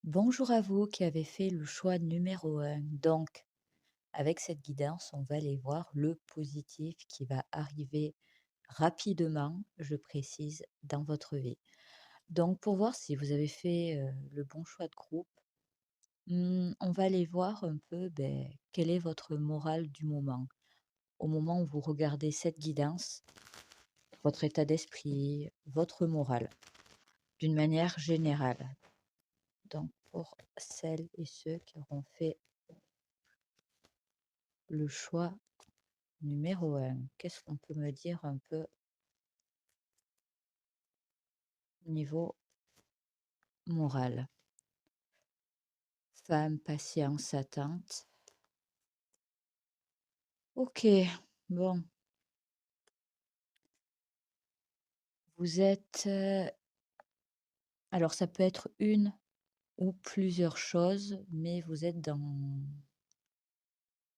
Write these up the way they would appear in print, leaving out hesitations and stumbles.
Bonjour à vous qui avez fait le choix numéro un. Donc, avec cette guidance, on va aller voir le positif qui va arriver rapidement, je précise, dans votre vie. Donc, pour voir si vous avez fait le bon choix de groupe, on va aller voir un peu quel est votre moral du moment. Au moment où vous regardez cette guidance, votre état d'esprit, votre morale, d'une manière générale. Donc, pour celles et ceux qui auront fait le choix numéro un, qu'est-ce qu'on peut me dire un peu niveau moral? Femme, patience, attente. OK, bon, vous êtes, alors ça peut être une ou plusieurs choses, mais vous êtes dans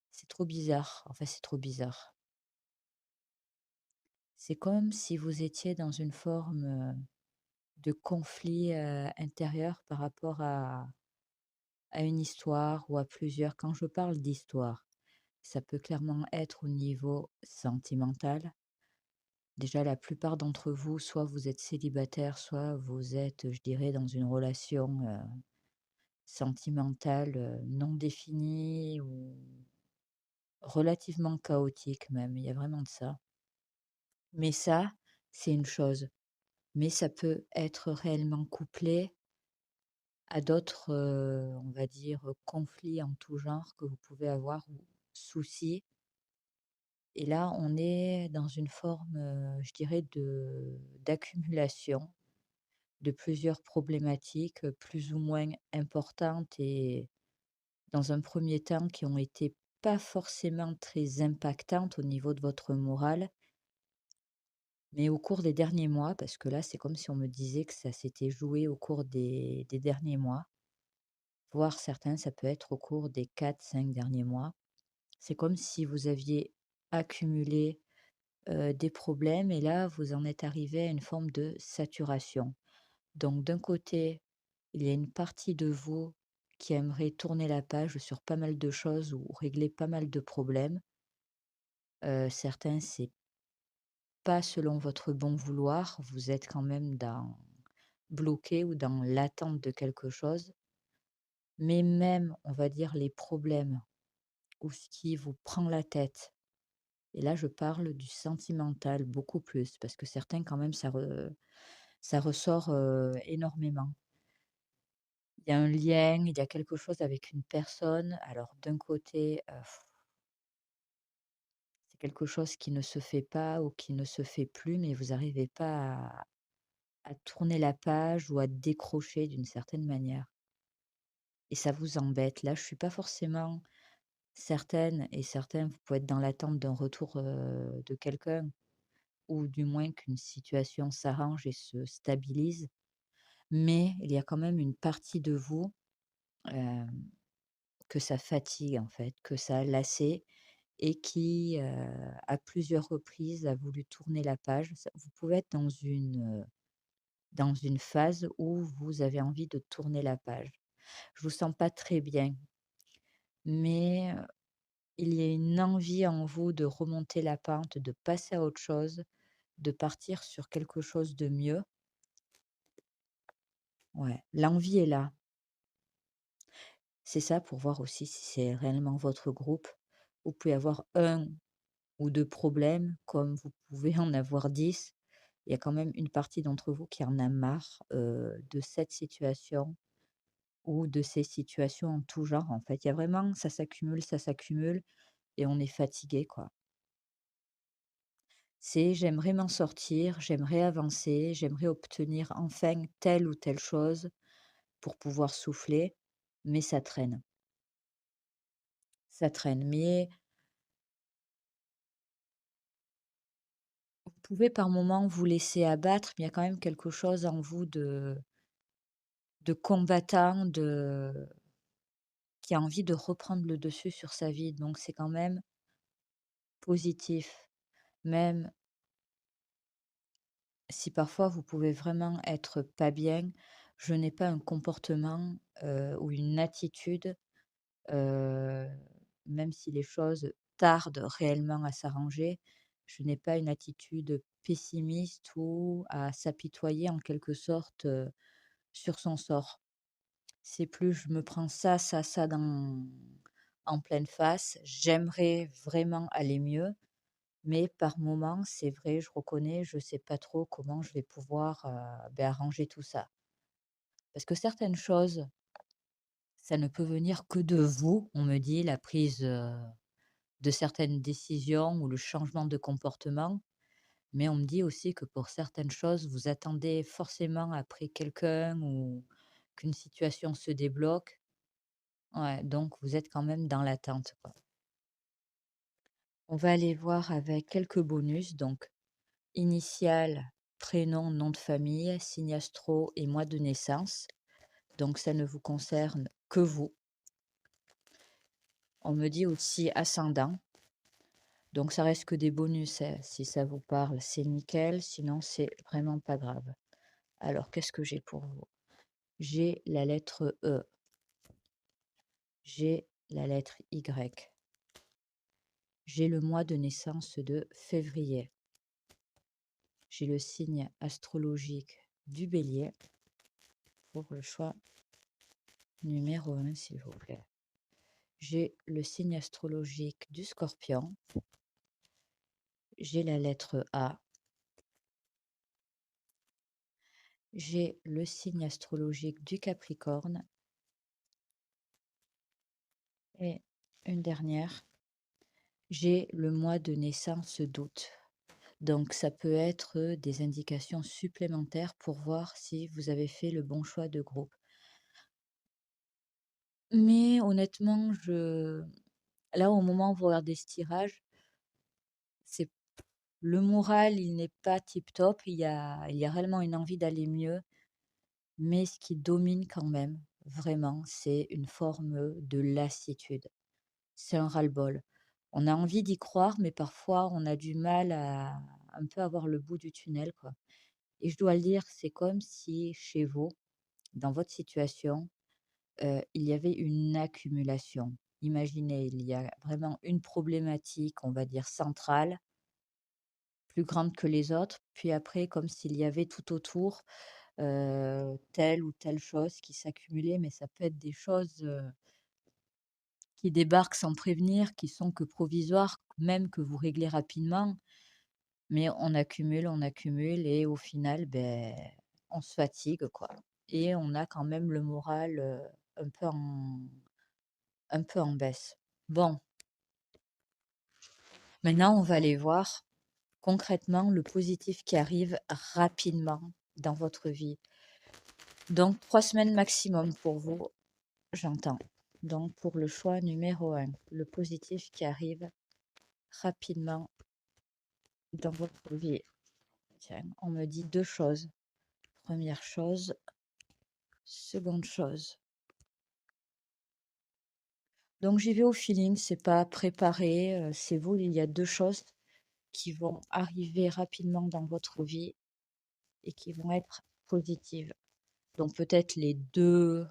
c'est trop bizarre, enfin c'est trop bizarre. C'est comme si vous étiez dans une forme, de conflit, intérieur par rapport à une histoire ou à plusieurs. Quand je parle d'histoire, ça peut clairement être au niveau sentimental. Déjà, la plupart d'entre vous, soit vous êtes célibataire, soit vous êtes, je dirais, dans une relation sentimentale non définie ou relativement chaotique même. Il y a vraiment de ça. Mais ça, c'est une chose. Mais ça peut être réellement couplé à d'autres, on va dire, conflits en tout genre que vous pouvez avoir ou soucis. Et là, on est dans une forme, je dirais, d'accumulation de plusieurs problématiques, plus ou moins importantes et dans un premier temps qui ont été pas forcément très impactantes au niveau de votre morale, mais au cours des derniers mois, parce que là, c'est comme si on me disait que ça s'était joué au cours des derniers mois, voire certains, ça peut être au cours des 4, 5 derniers mois. C'est comme si vous aviez accumulé des problèmes et là, vous en êtes arrivé à une forme de saturation. Donc d'un côté, il y a une partie de vous qui aimerait tourner la page sur pas mal de choses ou régler pas mal de problèmes. Certains, c'est pas selon votre bon vouloir, vous êtes quand même dans bloqué ou dans l'attente de quelque chose. Mais même, on va dire, les problèmes ou ce qui vous prend la tête, et là je parle du sentimental beaucoup plus, parce que certains quand même ça ressort, énormément. Il y a un lien, il y a quelque chose avec une personne. Alors d'un côté, c'est quelque chose qui ne se fait pas ou qui ne se fait plus, mais vous n'arrivez pas à tourner la page ou à décrocher d'une certaine manière et ça vous embête. Là, je suis pas forcément certaine et certains, vous pouvez être dans l'attente d'un retour, de quelqu'un ou du moins qu'une situation s'arrange et se stabilise, mais il y a quand même une partie de vous, hem, que ça fatigue en fait, que ça a lassé et qui, à plusieurs reprises, a voulu tourner la page. Ça vous pouvez être dans une phase où vous avez envie de tourner la page. Je vous sens pas très bien, mais, il y a une envie en vous de remonter la pente, de passer à autre chose, de partir sur quelque chose de mieux. Ouais, l'envie est là. C'est ça pour voir aussi si c'est réellement votre groupe. Vous pouvez avoir un ou 2 problèmes, comme vous pouvez en avoir 10. Il y a quand même une partie d'entre vous qui en a marre, de cette situation ou de ces situations en tout genre, en fait. Il y a vraiment ça s'accumule et on est fatigué, quoi. C'est: «J'aimerais m'en sortir, j'aimerais avancer, j'aimerais obtenir enfin telle ou telle chose pour pouvoir souffler», mais ça traîne, ça traîne. Mais vous pouvez par moments vous laisser abattre, mais il y a quand même quelque chose en vous de combattant, qui a envie de reprendre le dessus sur sa vie, donc c'est quand même positif. Même si parfois vous pouvez vraiment être pas bien, je n'ai pas un comportement, ou une attitude, heu, même si les choses tardent réellement à s'arranger, je n'ai pas une attitude pessimiste ou à s'apitoyer en quelque sorte, sur son sort. C'est plus je me prends ça dans en pleine face. J'aimerais vraiment aller mieux, mais par moments, c'est vrai, je reconnais, je sais pas trop comment je vais pouvoir, arranger tout ça. Parce que certaines choses, ça ne peut venir que de vous, on me dit, la prise, de certaines décisions ou le changement de comportement, mais on me dit aussi que pour certaines choses, vous attendez forcément après quelqu'un ou qu'une situation se débloque. Ouais, donc vous êtes quand même dans l'attente, quoi. On va aller voir avec quelques bonus, donc initial, prénom, nom de famille, signe astro et mois de naissance. Donc ça ne vous concerne que vous. On me dit aussi ascendant. Donc ça reste que des bonus, si ça vous parle, c'est nickel, sinon c'est vraiment pas grave. Alors qu'est-ce que j'ai pour vous? J'ai la lettre E, j'ai la lettre Y, j'ai le mois de naissance de février, j'ai le signe astrologique du Bélier pour le choix numéro 1, s'il vous plaît. J'ai le signe astrologique du Scorpion, j'ai la lettre A, j'ai le signe astrologique du Capricorne et une dernière, j'ai le mois de naissance d'août. Donc ça peut être, des indications supplémentaires pour voir si vous avez fait le bon choix de groupe. Mais honnêtement, je là, au moment où vous regardez ce tirage, c'est le moral, il n'est pas tip top, il y a réellement une envie d'aller mieux, mais ce qui domine quand même, vraiment, c'est une forme, de lassitude. C'est un ras-le-bol. On a envie d'y croire, mais parfois on a du mal à un peu avoir le bout du tunnel, quoi. Et je dois le dire, c'est comme si chez vous, dans votre situation, il y avait une accumulation. Imaginez, il y a vraiment une problématique, on va dire centrale, plus grande que les autres, puis après comme s'il y avait tout autour, telle ou telle chose qui s'accumulait, mais ça peut être des choses, qui débarquent sans prévenir, qui sont que provisoires, même que vous réglez rapidement, mais on accumule et au final, ben, on se fatigue, quoi et on a quand même le moral, un peu en un peu en baisse. Bon, maintenant on va aller voir concrètement le positif qui arrive rapidement dans votre vie. Donc 3 semaines maximum pour vous, j'entends. Donc pour le choix numéro 1, le positif qui arrive rapidement dans votre vie. Tiens, on me dit 2 choses. Première chose, seconde chose. Donc j'y vais au feeling, c'est pas préparé, c'est vous, il y a 2 choses qui vont arriver rapidement dans votre vie et qui vont être positives. Donc peut-être les 2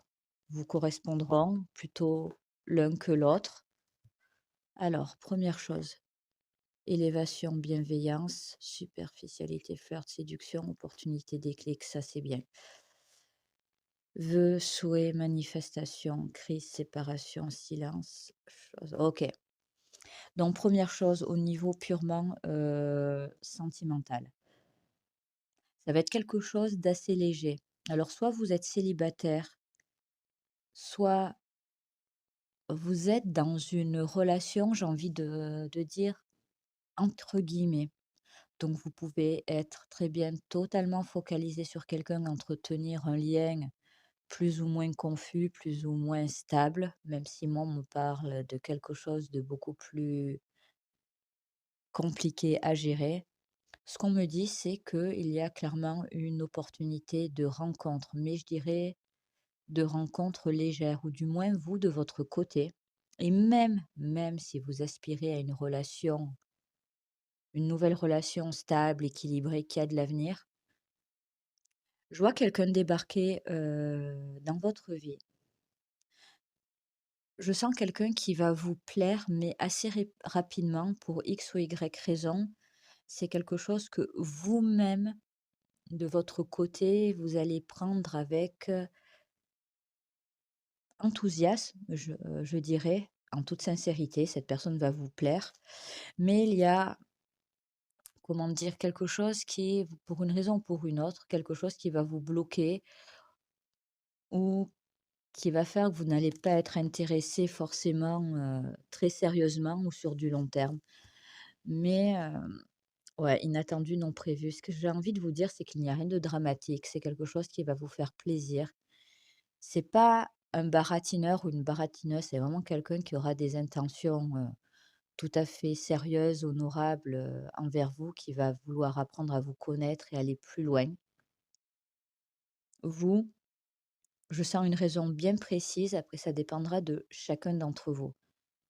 vous correspondront, plutôt l'un que l'autre. Alors, première chose, élévation, bienveillance, superficialité, flirt, séduction, opportunité, déclic, ça c'est bien. Vœux, souhaits, manifestation, crise, séparation, silence, chose. OK. Donc première chose au niveau purement, sentimental. Ça va être quelque chose d'assez léger. Alors soit vous êtes célibataire, soit vous êtes dans une relation, j'ai envie de dire, entre guillemets. Donc vous pouvez être très bien totalement focalisé sur quelqu'un, entretenir un lien plus ou moins confus, plus ou moins stable, même si moi on me parle de quelque chose de beaucoup plus compliqué à gérer. Ce qu'on me dit, c'est qu'il y a clairement une opportunité de rencontre, mais je dirais de rencontre légère, ou du moins vous de votre côté. Et même si vous aspirez à une relation, une nouvelle relation stable, équilibrée, qui a de l'avenir, Je vois quelqu'un débarquer, dans votre vie. Je sens quelqu'un qui va vous plaire, mais assez rapidement pour X ou Y raison. C'est quelque chose que vous-même, de votre côté, vous allez prendre avec enthousiasme, je dirais, en toute sincérité. Cette personne va vous plaire, mais il y a, comment dire, quelque chose qui est, pour une raison ou pour une autre, quelque chose qui va vous bloquer ou qui va faire que vous n'allez pas être intéressé forcément, très sérieusement ou sur du long terme. Mais, ouais, inattendu, non prévu. Ce que j'ai envie de vous dire, c'est qu'il n'y a rien de dramatique. C'est quelque chose qui va vous faire plaisir. C'est pas un baratineur ou une baratineuse, c'est vraiment quelqu'un qui aura des intentions, tout à fait sérieuses, honorables, envers vous, qui va vouloir apprendre à vous connaître et aller plus loin. Vous, je sens une raison bien précise, après ça dépendra de chacun d'entre vous.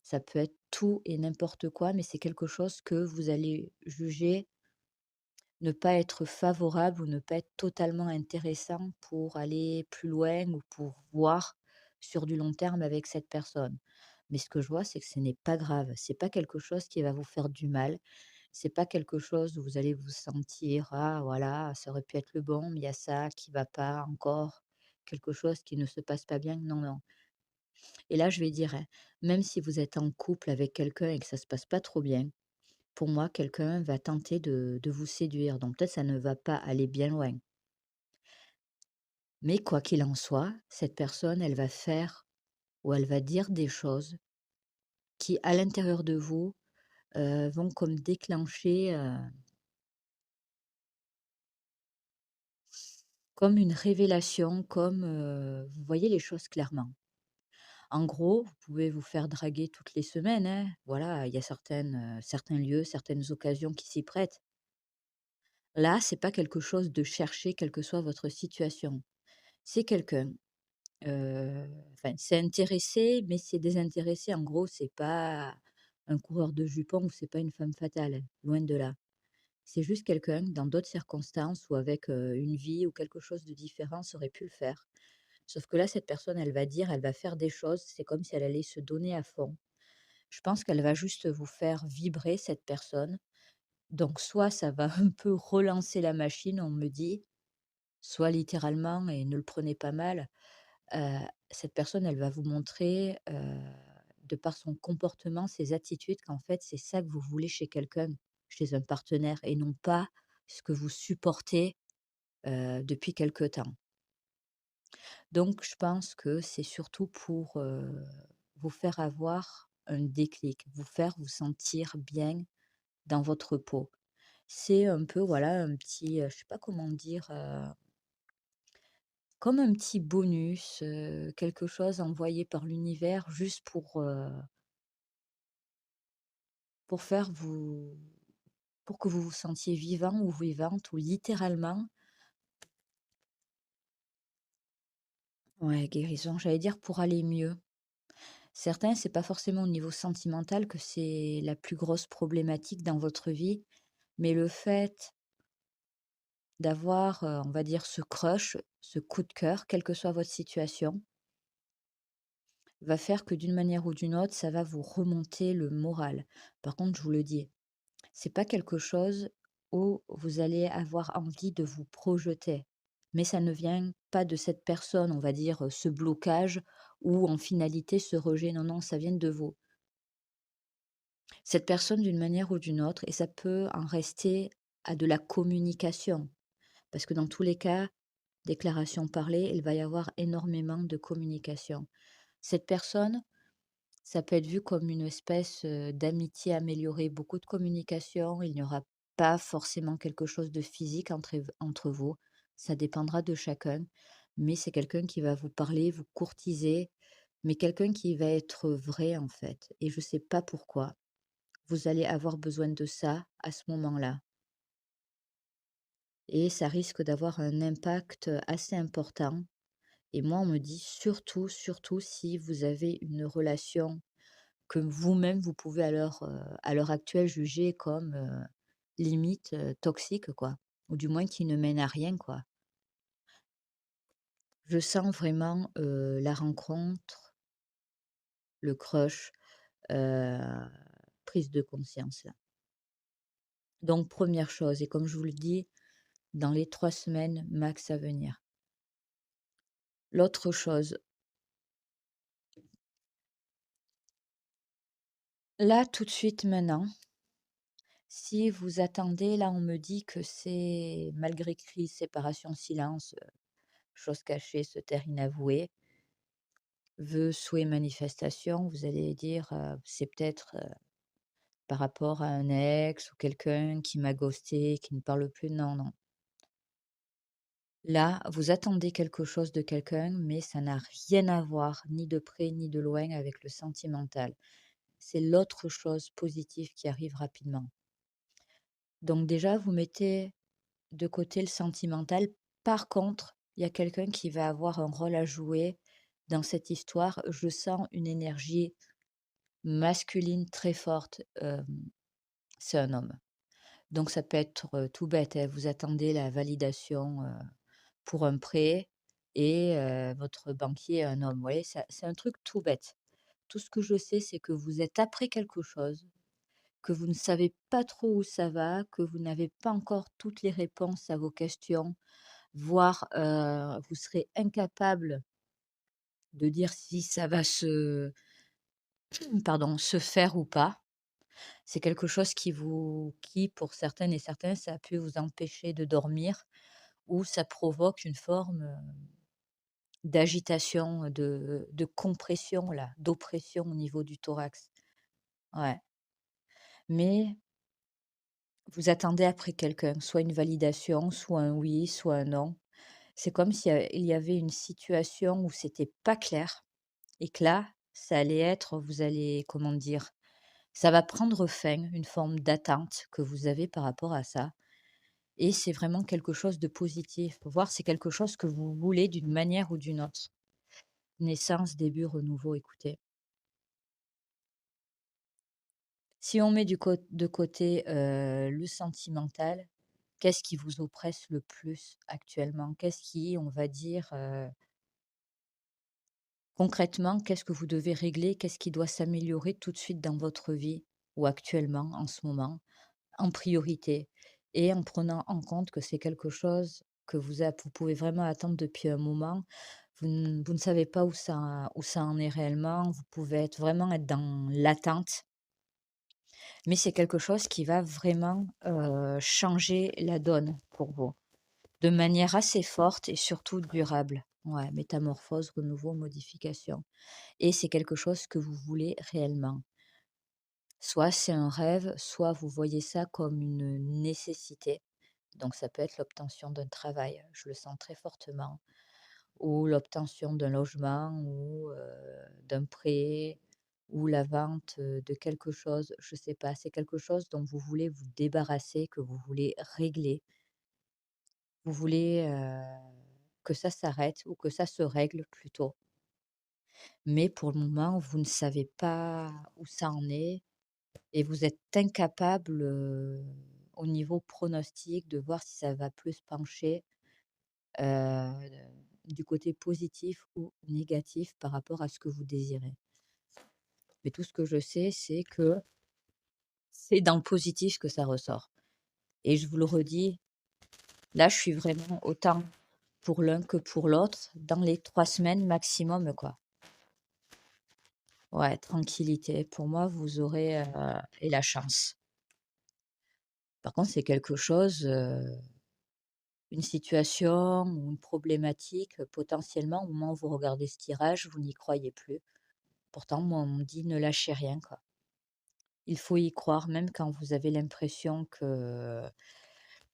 Ça peut être tout et n'importe quoi, mais c'est quelque chose que vous allez juger ne pas être favorable ou ne pas être totalement intéressant pour aller plus loin ou pour voir sur du long terme avec cette personne. Mais ce que je vois, c'est que ce n'est pas grave. C'est pas quelque chose qui va vous faire du mal. C'est pas quelque chose où vous allez vous sentir, ah voilà, ça aurait pu être le bon, mais il y a ça qui va pas encore, quelque chose qui ne se passe pas bien. Non, non. Et là, je vais dire, hein, même si vous êtes en couple avec quelqu'un et que ça se passe pas trop bien, pour moi, quelqu'un va tenter de vous séduire, donc peut-être ça ne va pas aller bien loin. Mais quoi qu'il en soit, cette personne, elle va faire ou elle va dire des choses qui, à l'intérieur de vous, vont comme déclencher, comme une révélation, comme, vous voyez les choses clairement. En gros, vous pouvez vous faire draguer toutes les semaines, hein, voilà, il y a certains lieux, certaines occasions qui s'y prêtent. Là, c'est pas quelque chose de cherché, quelle que soit votre situation. C'est quelqu'un. Enfin, c'est intéressé, mais c'est désintéressé. En gros, c'est pas un coureur de jupons ou c'est pas une femme fatale, hein, loin de là. C'est juste quelqu'un, dans d'autres circonstances ou avec, une vie ou quelque chose de différent, ça aurait pu le faire. Sauf que là, cette personne, elle va dire, elle va faire des choses, c'est comme si elle allait se donner à fond. Je pense qu'elle va juste vous faire vibrer, cette personne. Donc soit ça va un peu relancer la machine, on me dit, soit littéralement et ne le prenez pas mal. Heu, cette personne, elle va vous montrer, de par son comportement, ses attitudes, qu'en fait, c'est ça que vous voulez chez quelqu'un, chez un partenaire et non pas ce que vous supportez, depuis quelque temps. Donc je pense que c'est surtout pour, vous faire avoir un déclic, vous faire vous sentir bien dans votre peau. C'est un peu, voilà, un petit, je sais pas comment dire, comme un petit bonus, quelque chose envoyé par l'univers juste pour faire vous pour que vous vous sentiez vivant ou vivante ou littéralement, ouais, guérison, j'allais dire pour aller mieux. Certains, c'est pas forcément au niveau sentimental que c'est la plus grosse problématique dans votre vie, mais le fait d'avoir, on va dire ce crush, ce coup de cœur, quelle que soit votre situation, va faire que d'une manière ou d'une autre, ça va vous remonter le moral. Par contre, je vous le dis, c'est pas quelque chose où vous allez avoir envie de vous projeter. Mais ça ne vient pas de cette personne, on va dire, ce blocage ou en finalité ce rejet. Non, non, ça vient de vous. Cette personne d'une manière ou d'une autre, et ça peut en rester à de la communication. Parce que dans tous les cas, déclaration parlée, il va y avoir énormément de communication. Cette personne, ça peut être vu comme une espèce, d'amitié améliorée, beaucoup de communication, il n'y aura pas forcément quelque chose de physique entre vous, ça dépendra de chacun, mais c'est quelqu'un qui va vous parler, vous courtiser, mais quelqu'un qui va être vrai, en fait et je ne sais pas pourquoi. Vous allez avoir besoin de ça à ce moment-là et ça risque d'avoir un impact, assez important et moi, on me dit surtout, surtout si vous avez une relation que vous-même, vous pouvez à l'heure actuelle juger comme, limite, toxique quoi, ou du moins qui ne mène à rien quoi. Je sens vraiment, la rencontre, le crush, heu, prise de conscience là. Donc première chose et comme je vous le dis, dans les 3 semaines max à venir. L'autre chose, là tout de suite maintenant, si vous attendez, là on me dit que c'est malgré crise, séparation, silence, chose cachée, se taire inavoué, vœux, souhaits, manifestations, vous allez dire, c'est peut-être, par rapport à un ex ou quelqu'un qui m'a ghosté, qui ne parle plus. Non, non. Là, vous attendez quelque chose de quelqu'un, mais ça n'a rien à voir, ni de près ni de loin, avec le sentimental. C'est l'autre chose positive qui arrive rapidement. Donc déjà, vous mettez de côté le sentimental. Par contre, il y a quelqu'un qui va avoir un rôle à jouer dans cette histoire. Je sens une énergie masculine très forte. C'est un homme. Donc ça peut être, tout bête, hein, vous attendez la validation, pour un prêt et votre banquier est un homme. Vous voyez? C'est un truc tout bête. Tout ce que je sais, c'est que vous êtes après quelque chose, que vous ne savez pas trop où ça va, que vous n'avez pas encore toutes les réponses à vos questions, voire, vous serez incapable de dire si ça va se pardon, se faire ou pas. C'est quelque chose qui, pour certaines et certains, ça a pu vous empêcher de dormir ou ça provoque une forme, d'agitation, de compression là, d'oppression au niveau du thorax. Ouais, mais vous attendez après quelqu'un, soit une validation, soit un oui, soit un non. C'est comme s'il y avait une situation où c'était pas clair et que là, ça allait être, vous allez, comment dire? Ça va prendre fin, une forme d'attente que vous avez par rapport à ça et c'est vraiment quelque chose de positif. Voir c'est quelque chose que vous voulez d'une manière ou d'une autre. Naissance, début, renouveau, écoutez. Si on met de côté, le sentimental, qu'est-ce qui vous oppresse le plus actuellement? Qu'est-ce qui, on va dire, concrètement, qu'est-ce que vous devez régler? Qu'est-ce qui doit s'améliorer tout de suite dans votre vie ou actuellement, en ce moment, en priorité? Et en prenant en compte que c'est quelque chose que vous pouvez vraiment attendre depuis un moment. Vous ne savez pas où ça en est réellement. Vous pouvez vraiment être dans l'attente. Mais c'est quelque chose qui va vraiment, changer la donne pour vous, de manière assez forte et surtout durable. Ouais, métamorphose, renouveau, modification et c'est quelque chose que vous voulez réellement. Soit c'est un rêve, soit vous voyez ça comme une nécessité. Donc ça peut être l'obtention d'un travail, je le sens très fortement, ou l'obtention d'un logement ou, d'un prêt ou la vente, de quelque chose, je sais pas. C'est quelque chose dont vous voulez vous débarrasser, que vous voulez régler. Vous voulez, que ça s'arrête ou que ça se règle plutôt. Mais pour le moment, vous ne savez pas où ça en est et vous êtes incapable, au niveau pronostic, de voir si ça va plus pencher, heu, du côté positif ou négatif par rapport à ce que vous désirez. Mais tout ce que je sais, c'est que c'est dans le positif que ça ressort et je vous le redis, là, je suis vraiment autant pour l'un que pour l'autre dans les 3 semaines maximum, quoi. Ouais, tranquillité. Pour moi, vous aurez, et la chance. Par contre, c'est quelque chose, une situation ou une problématique, potentiellement, au moment où vous regardez ce tirage, vous n'y croyez plus. Pourtant, moi, on me dit: «Ne lâchez rien», quoi. Il faut y croire même quand vous avez l'impression que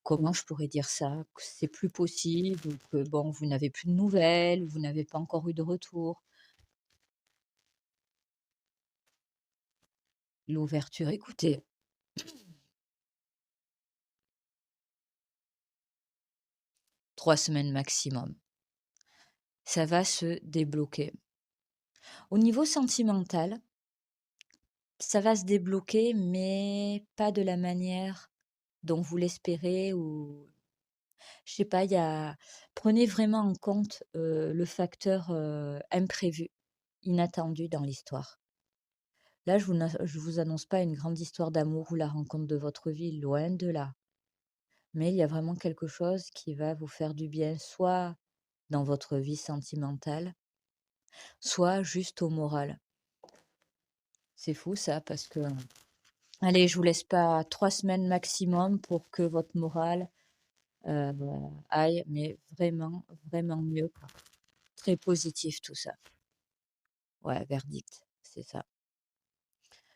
comment je pourrais dire ça? Que c'est plus possible ou que bon, vous n'avez plus de nouvelles, ou vous n'avez pas encore eu de retour. L'ouverture, écoutez, 3 semaines maximum. Ça va se débloquer. Au niveau sentimental, ça va se débloquer, mais pas de la manière dont vous l'espérez ou Je sais pas, il y a prenez vraiment en compte, le facteur, imprévu, inattendu dans l'histoire. Là, je vous annonce pas une grande histoire d'amour ou la rencontre de votre vie, loin de là. Mais il y a vraiment quelque chose qui va vous faire du bien, soit dans votre vie sentimentale, soit juste au moral. C'est fou ça parce que allez, je vous laisse pas 3 semaines maximum pour que votre morale, heu, aille, mais vraiment, vraiment mieux, quoi. Très positif tout ça. Ouais, verdict, c'est ça.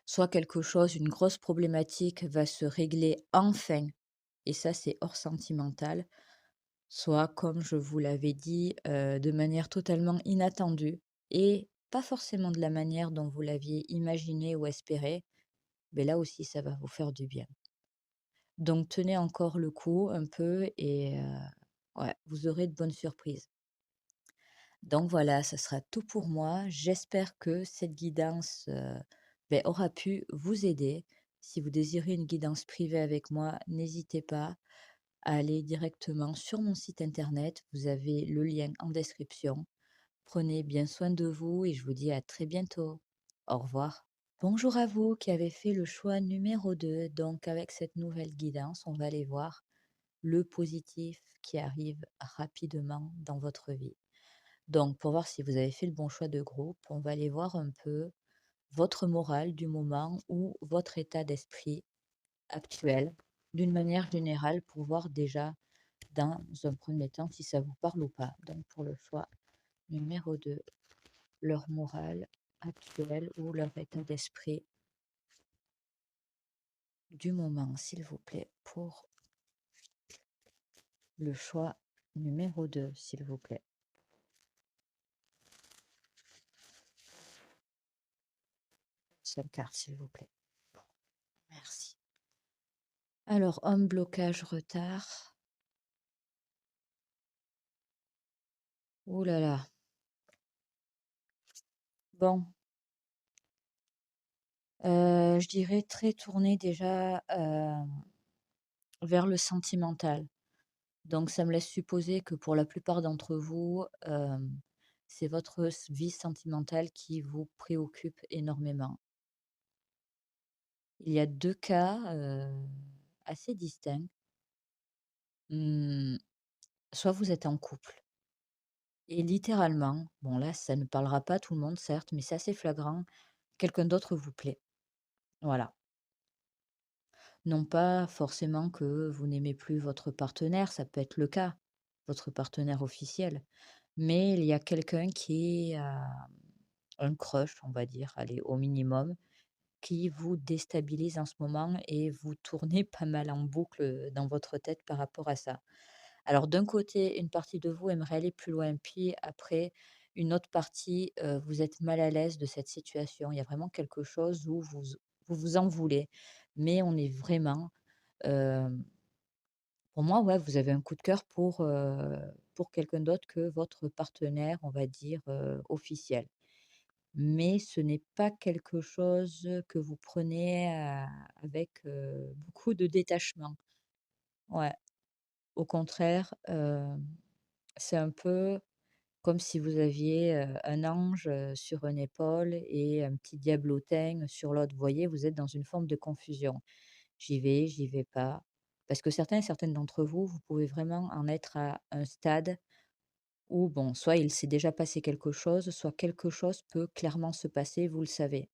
Soit quelque chose, une grosse problématique va se régler enfin, et ça, c'est hors sentimental. Soit, comme je vous l'avais dit, de manière totalement inattendue et pas forcément de la manière dont vous l'aviez imaginé ou espéré, mais là aussi, ça va vous faire du bien. Donc tenez encore le coup un peu et ouais, vous aurez de bonnes surprises. Donc voilà, ça sera tout pour moi. J'espère que cette guidance, aura pu vous aider. Si vous désirez une guidance privée avec moi, n'hésitez pas à aller directement sur mon site internet. Vous avez le lien en description. Prenez bien soin de vous et je vous dis à très bientôt. Au revoir. Bonjour à vous qui avez fait le choix numéro 2. Donc avec cette nouvelle guidance, on va aller voir le positif qui arrive rapidement dans votre vie. Donc pour voir si vous avez fait le bon choix de groupe, on va aller voir un peu votre morale du moment ou votre état d'esprit actuel d'une manière générale pour voir déjà dans un premier temps si ça vous parle ou pas. Donc pour le choix numéro 2, leur morale actuelle ou leur état d'esprit du moment, s'il vous plaît, pour le choix numéro 2, s'il vous plaît. Seule carte, s'il vous plaît. Merci. Alors, homme, blocage, retard. Ouh là là. Bon, je dirais très tourné déjà, vers le sentimental. Donc ça me laisse supposer que pour la plupart d'entre vous, c'est votre vie sentimentale qui vous préoccupe énormément. Il y a 2 cas, assez distincts. Mmh, soit vous êtes en couple et littéralement, bon là, ça ne parlera pas à tout le monde certes, mais c'est assez flagrant, quelqu'un d'autre vous plaît. Voilà. Non pas forcément que vous n'aimez plus votre partenaire, ça peut être le cas, votre partenaire officiel. Mais il y a quelqu'un qui a un crush, on va dire, allez, au minimum, qui vous déstabilise en ce moment et vous tournez pas mal en boucle, dans votre tête par rapport à ça. Alors d'un côté, une partie de vous aimerait aller plus loin, puis après, une autre partie, vous êtes mal à l'aise de cette situation. Il y a vraiment quelque chose où vous vous en voulez. Mais on est vraiment, hem, pour moi, ouais, vous avez un coup de cœur pour quelqu'un d'autre que votre partenaire, on va dire, officiel. Mais ce n'est pas quelque chose que vous prenez, avec, beaucoup de détachement. Ouais, au contraire, c'est un peu comme si vous aviez, un ange, sur une épaule et un petit diablotin sur l'autre. Vous voyez, vous êtes dans une forme de confusion. J'y vais pas. Parce que certains et certaines d'entre vous, vous pouvez vraiment en être à un stade où, bon, soit il s'est déjà passé quelque chose, soit quelque chose peut clairement se passer, vous le savez.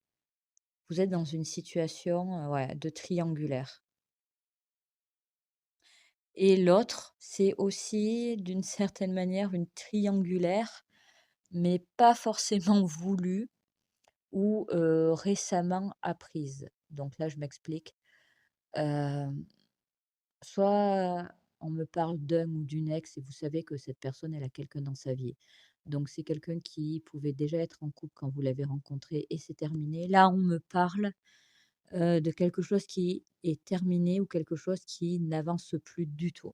Vous êtes dans une situation, ouais, de triangulaire. Et l'autre, c'est aussi d'une certaine manière une triangulaire, mais pas forcément voulue ou récemment apprise. Donc là, je m'explique. Hem, Soit on me parle d'un ou d'une ex et vous savez que cette personne, elle a quelqu'un dans sa vie. Donc c'est quelqu'un qui pouvait déjà être en couple quand vous l'avez rencontré et c'est terminé. Là, on me parle de quelque chose qui est terminé ou quelque chose qui n'avance plus du tout.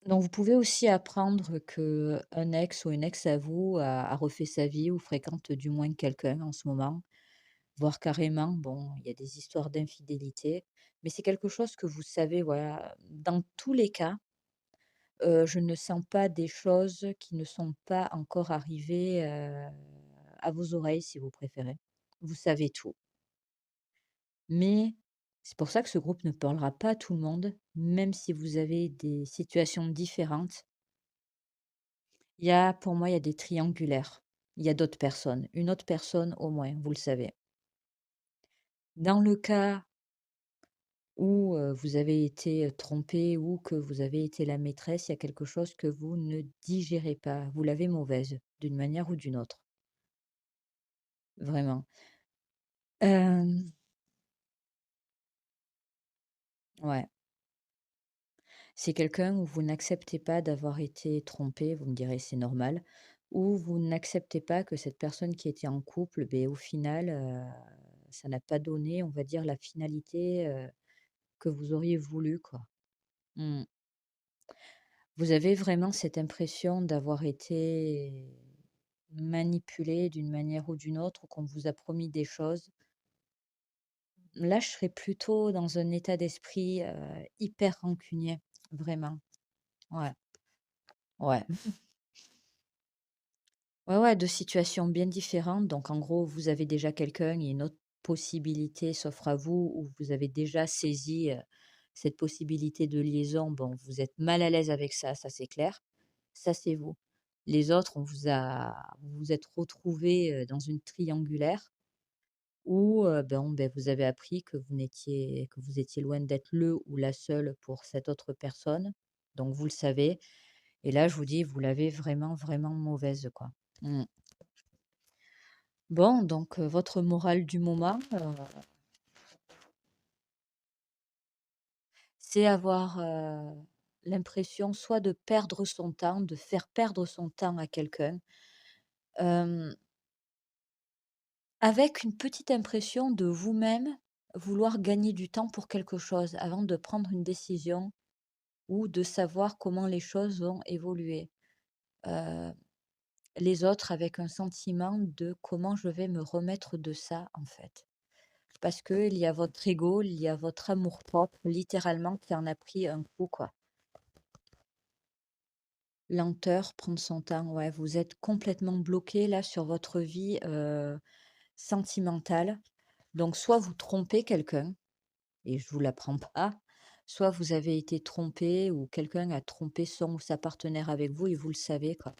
Donc vous pouvez aussi apprendre que un ex ou une ex à vous a refait sa vie ou fréquente du moins quelqu'un en ce moment. voire carrément, bon, il y a des histoires d'infidélité, mais c'est quelque chose que vous savez, voilà. Dans tous les cas, je ne sens pas des choses qui ne sont pas encore arrivées, à vos oreilles, si vous préférez. Vous savez tout. Mais c'est pour ça que ce groupe ne parlera pas à tout le monde, même si vous avez des situations différentes. Pour moi, il y a des triangulaires. Il y a d'autres personnes, une autre personne au moins, vous le savez. Dans le cas où, vous avez été, trompée ou que vous avez été la maîtresse, il y a quelque chose que vous ne digérez pas. Vous l'avez mauvaise, d'une manière ou d'une autre, vraiment. Hem, ouais, c'est quelqu'un où vous n'acceptez pas d'avoir été trompé, vous me direz: «C'est normal», ou vous n'acceptez pas que cette personne qui était en couple, beh, au final, ça n'a pas donné, on va dire, la finalité, que vous auriez voulu, quoi. Mmh. Vous avez vraiment cette impression d'avoir été manipulé d'une manière ou d'une autre, ou qu'on vous a promis des choses. Là, je serais plutôt dans un état d'esprit, hyper rancunier, vraiment. Ouais, ouais. Ouais, ouais, 2 situations bien différentes. Donc en gros, vous avez déjà quelqu'un et une autre possibilité s'offre à vous, ou vous avez déjà saisi, cette possibilité de liaison. Bon, vous êtes mal à l'aise avec ça, ça c'est clair. Ça, c'est vous. Les autres, vous vous êtes retrouvés, dans une triangulaire où, vous avez appris que vous étiez loin d'être le ou la seule pour cette autre personne. Donc vous le savez, et là, je vous dis, vous l'avez vraiment, vraiment mauvaise, quoi. Mmh. Bon, donc votre morale du moment, c'est avoir, l'impression soit de perdre son temps, de faire perdre son temps à quelqu'un, hem, avec une petite impression de vous-même vouloir gagner du temps pour quelque chose avant de prendre une décision ou de savoir comment les choses vont évoluer. Heu, les autres avec un sentiment de: «Comment je vais me remettre de ça, en fait?» Parce qu'il y a votre ego, il y a votre amour-propre, littéralement, qui en a pris un coup, quoi. Lenteur, prendre son temps, ouais, vous êtes complètement bloqué là sur votre vie, sentimentale. Donc soit vous trompez quelqu'un, et je vous l'apprends pas, soit vous avez été trompé ou quelqu'un a trompé son ou sa partenaire avec vous et vous le savez, quoi.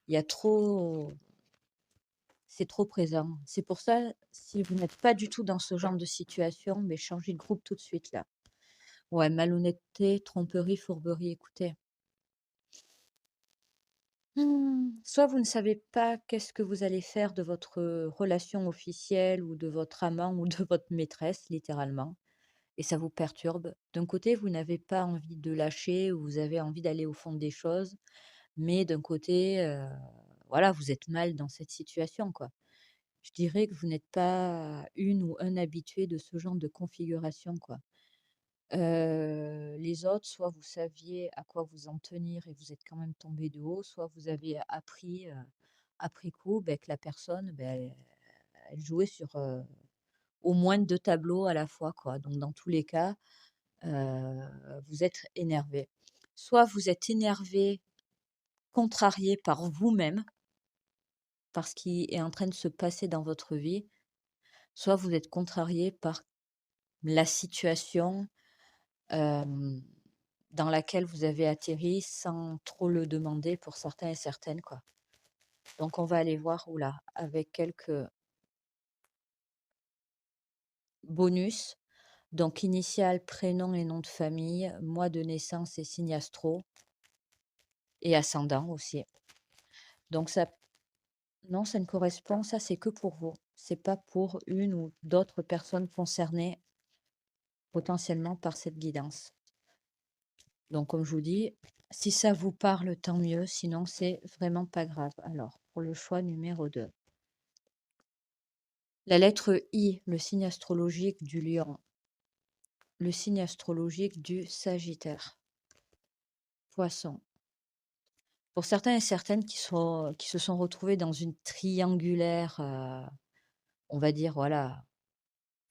Il y a trop C'est trop présent. C'est pour ça, si vous n'êtes pas du tout dans ce genre de situation, mais changez de groupe tout de suite là. Ouais, malhonnêteté, tromperie, fourberie, écoutez. Soit vous ne savez pas qu'est-ce que vous allez faire de votre, relation officielle ou de votre amant ou de votre maîtresse, littéralement, et ça vous perturbe. D'un côté, vous n'avez pas envie de lâcher ou vous avez envie d'aller au fond des choses, mais d'un côté, voilà, vous êtes mal dans cette situation, quoi. Je dirais que vous n'êtes pas une ou un habitué de ce genre de configuration, quoi. Les autres, soit vous saviez à quoi vous en tenir et vous êtes quand même tombé de haut, soit vous avez appris, après coup, que la personne, elle jouait sur, au moins 2 tableaux à la fois, quoi. Donc dans tous les cas, heu, vous êtes énervé. Soit vous êtes énervé, contrarié par vous-même, par ce qui est en train de se passer dans votre vie, soit vous êtes contrarié par la situation, hem, dans laquelle vous avez atterri sans trop le demander pour certains et certaines, quoi. Donc on va aller voir, oula, avec quelques bonus. Donc initial, prénom et nom de famille, mois de naissance et signe astro, et ascendant aussi. Donc ça, non, ça ne correspond, ça c'est que pour vous. C'est pas pour une ou d'autres personnes concernées potentiellement par cette guidance. Donc comme je vous dis, si ça vous parle, tant mieux, sinon c'est vraiment pas grave. Alors, pour le choix numéro 2, la lettre I, le signe astrologique du Lion, le signe astrologique du Sagittaire, Poisson. Pour certains et certaines qui se sont retrouvés dans une triangulaire, on va dire, voilà,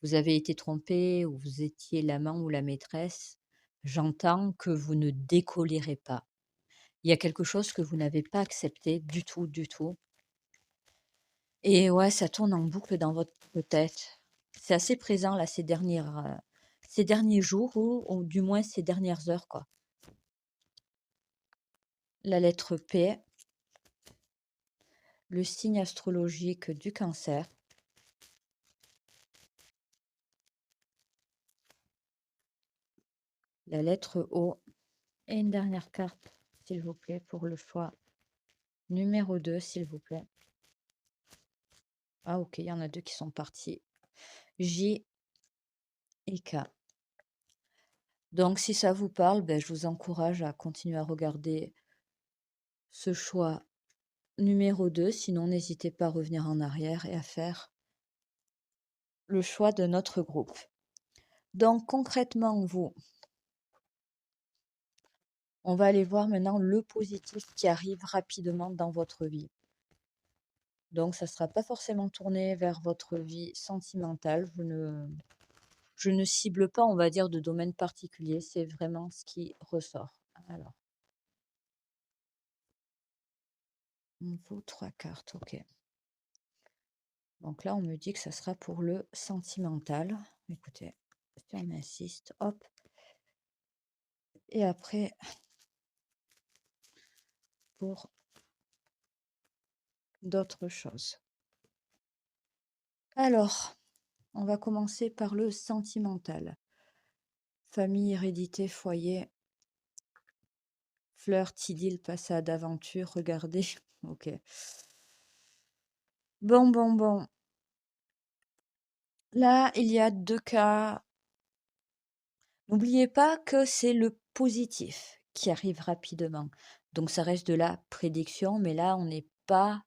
vous avez été trompé ou vous étiez l'amant ou la maîtresse, j'entends que vous ne décolérez pas. Il y a quelque chose que vous n'avez pas accepté du tout, du tout. Et ouais, ça tourne en boucle dans votre tête. C'est assez présent là ces derniers jours ou du moins ces dernières heures, quoi. La lettre P, le signe astrologique du Cancer, la lettre O et une dernière carte, s'il vous plaît, pour le choix numéro 2, s'il vous plaît. Ah OK, il y en a 2 qui sont partis. J et K. Donc si ça vous parle, ben, je vous encourage à continuer à regarder ce choix numéro 2. Sinon n'hésitez pas à revenir en arrière et à faire le choix de notre groupe. Donc concrètement, vous, on va aller voir maintenant le positif qui arrive rapidement dans votre vie. Donc ça ne sera pas forcément tourné vers votre vie sentimentale. Je ne cible pas, on va dire, de domaine particulier. C'est vraiment ce qui ressort. Alors, il me faut 3 cartes, OK. Donc là, on me dit que ça sera pour le sentimental. Écoutez, si on insiste, hop. Et après, pour d'autres choses. Alors, on va commencer par le sentimental. Famille, hérédité, foyer, flirt, idylle, passade, aventure, regardez. OK. Bon. Là, il y a 2 cas. N'oubliez pas que c'est le positif qui arrive rapidement. Donc ça reste de la prédiction, mais là, on n'est pas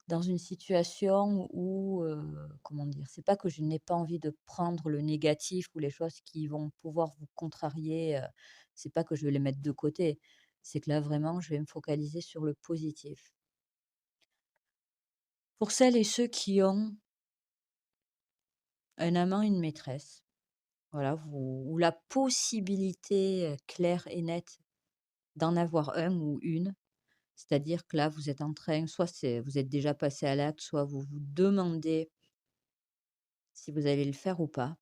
dans une situation où, comment dire? C'est pas que je n'ai pas envie de prendre le négatif ou les choses qui vont pouvoir vous contrarier, c'est pas que je vais les mettre de côté. C'est que là, vraiment, je vais me focaliser sur le positif. Pour celles et ceux qui ont un amant, une maîtresse, voilà, vous ou la possibilité, claire et nette d'en avoir un ou une, c'est-à-dire que là, vous êtes en train soit vous êtes déjà passé à l'acte, soit vous vous demandez si vous allez le faire ou pas.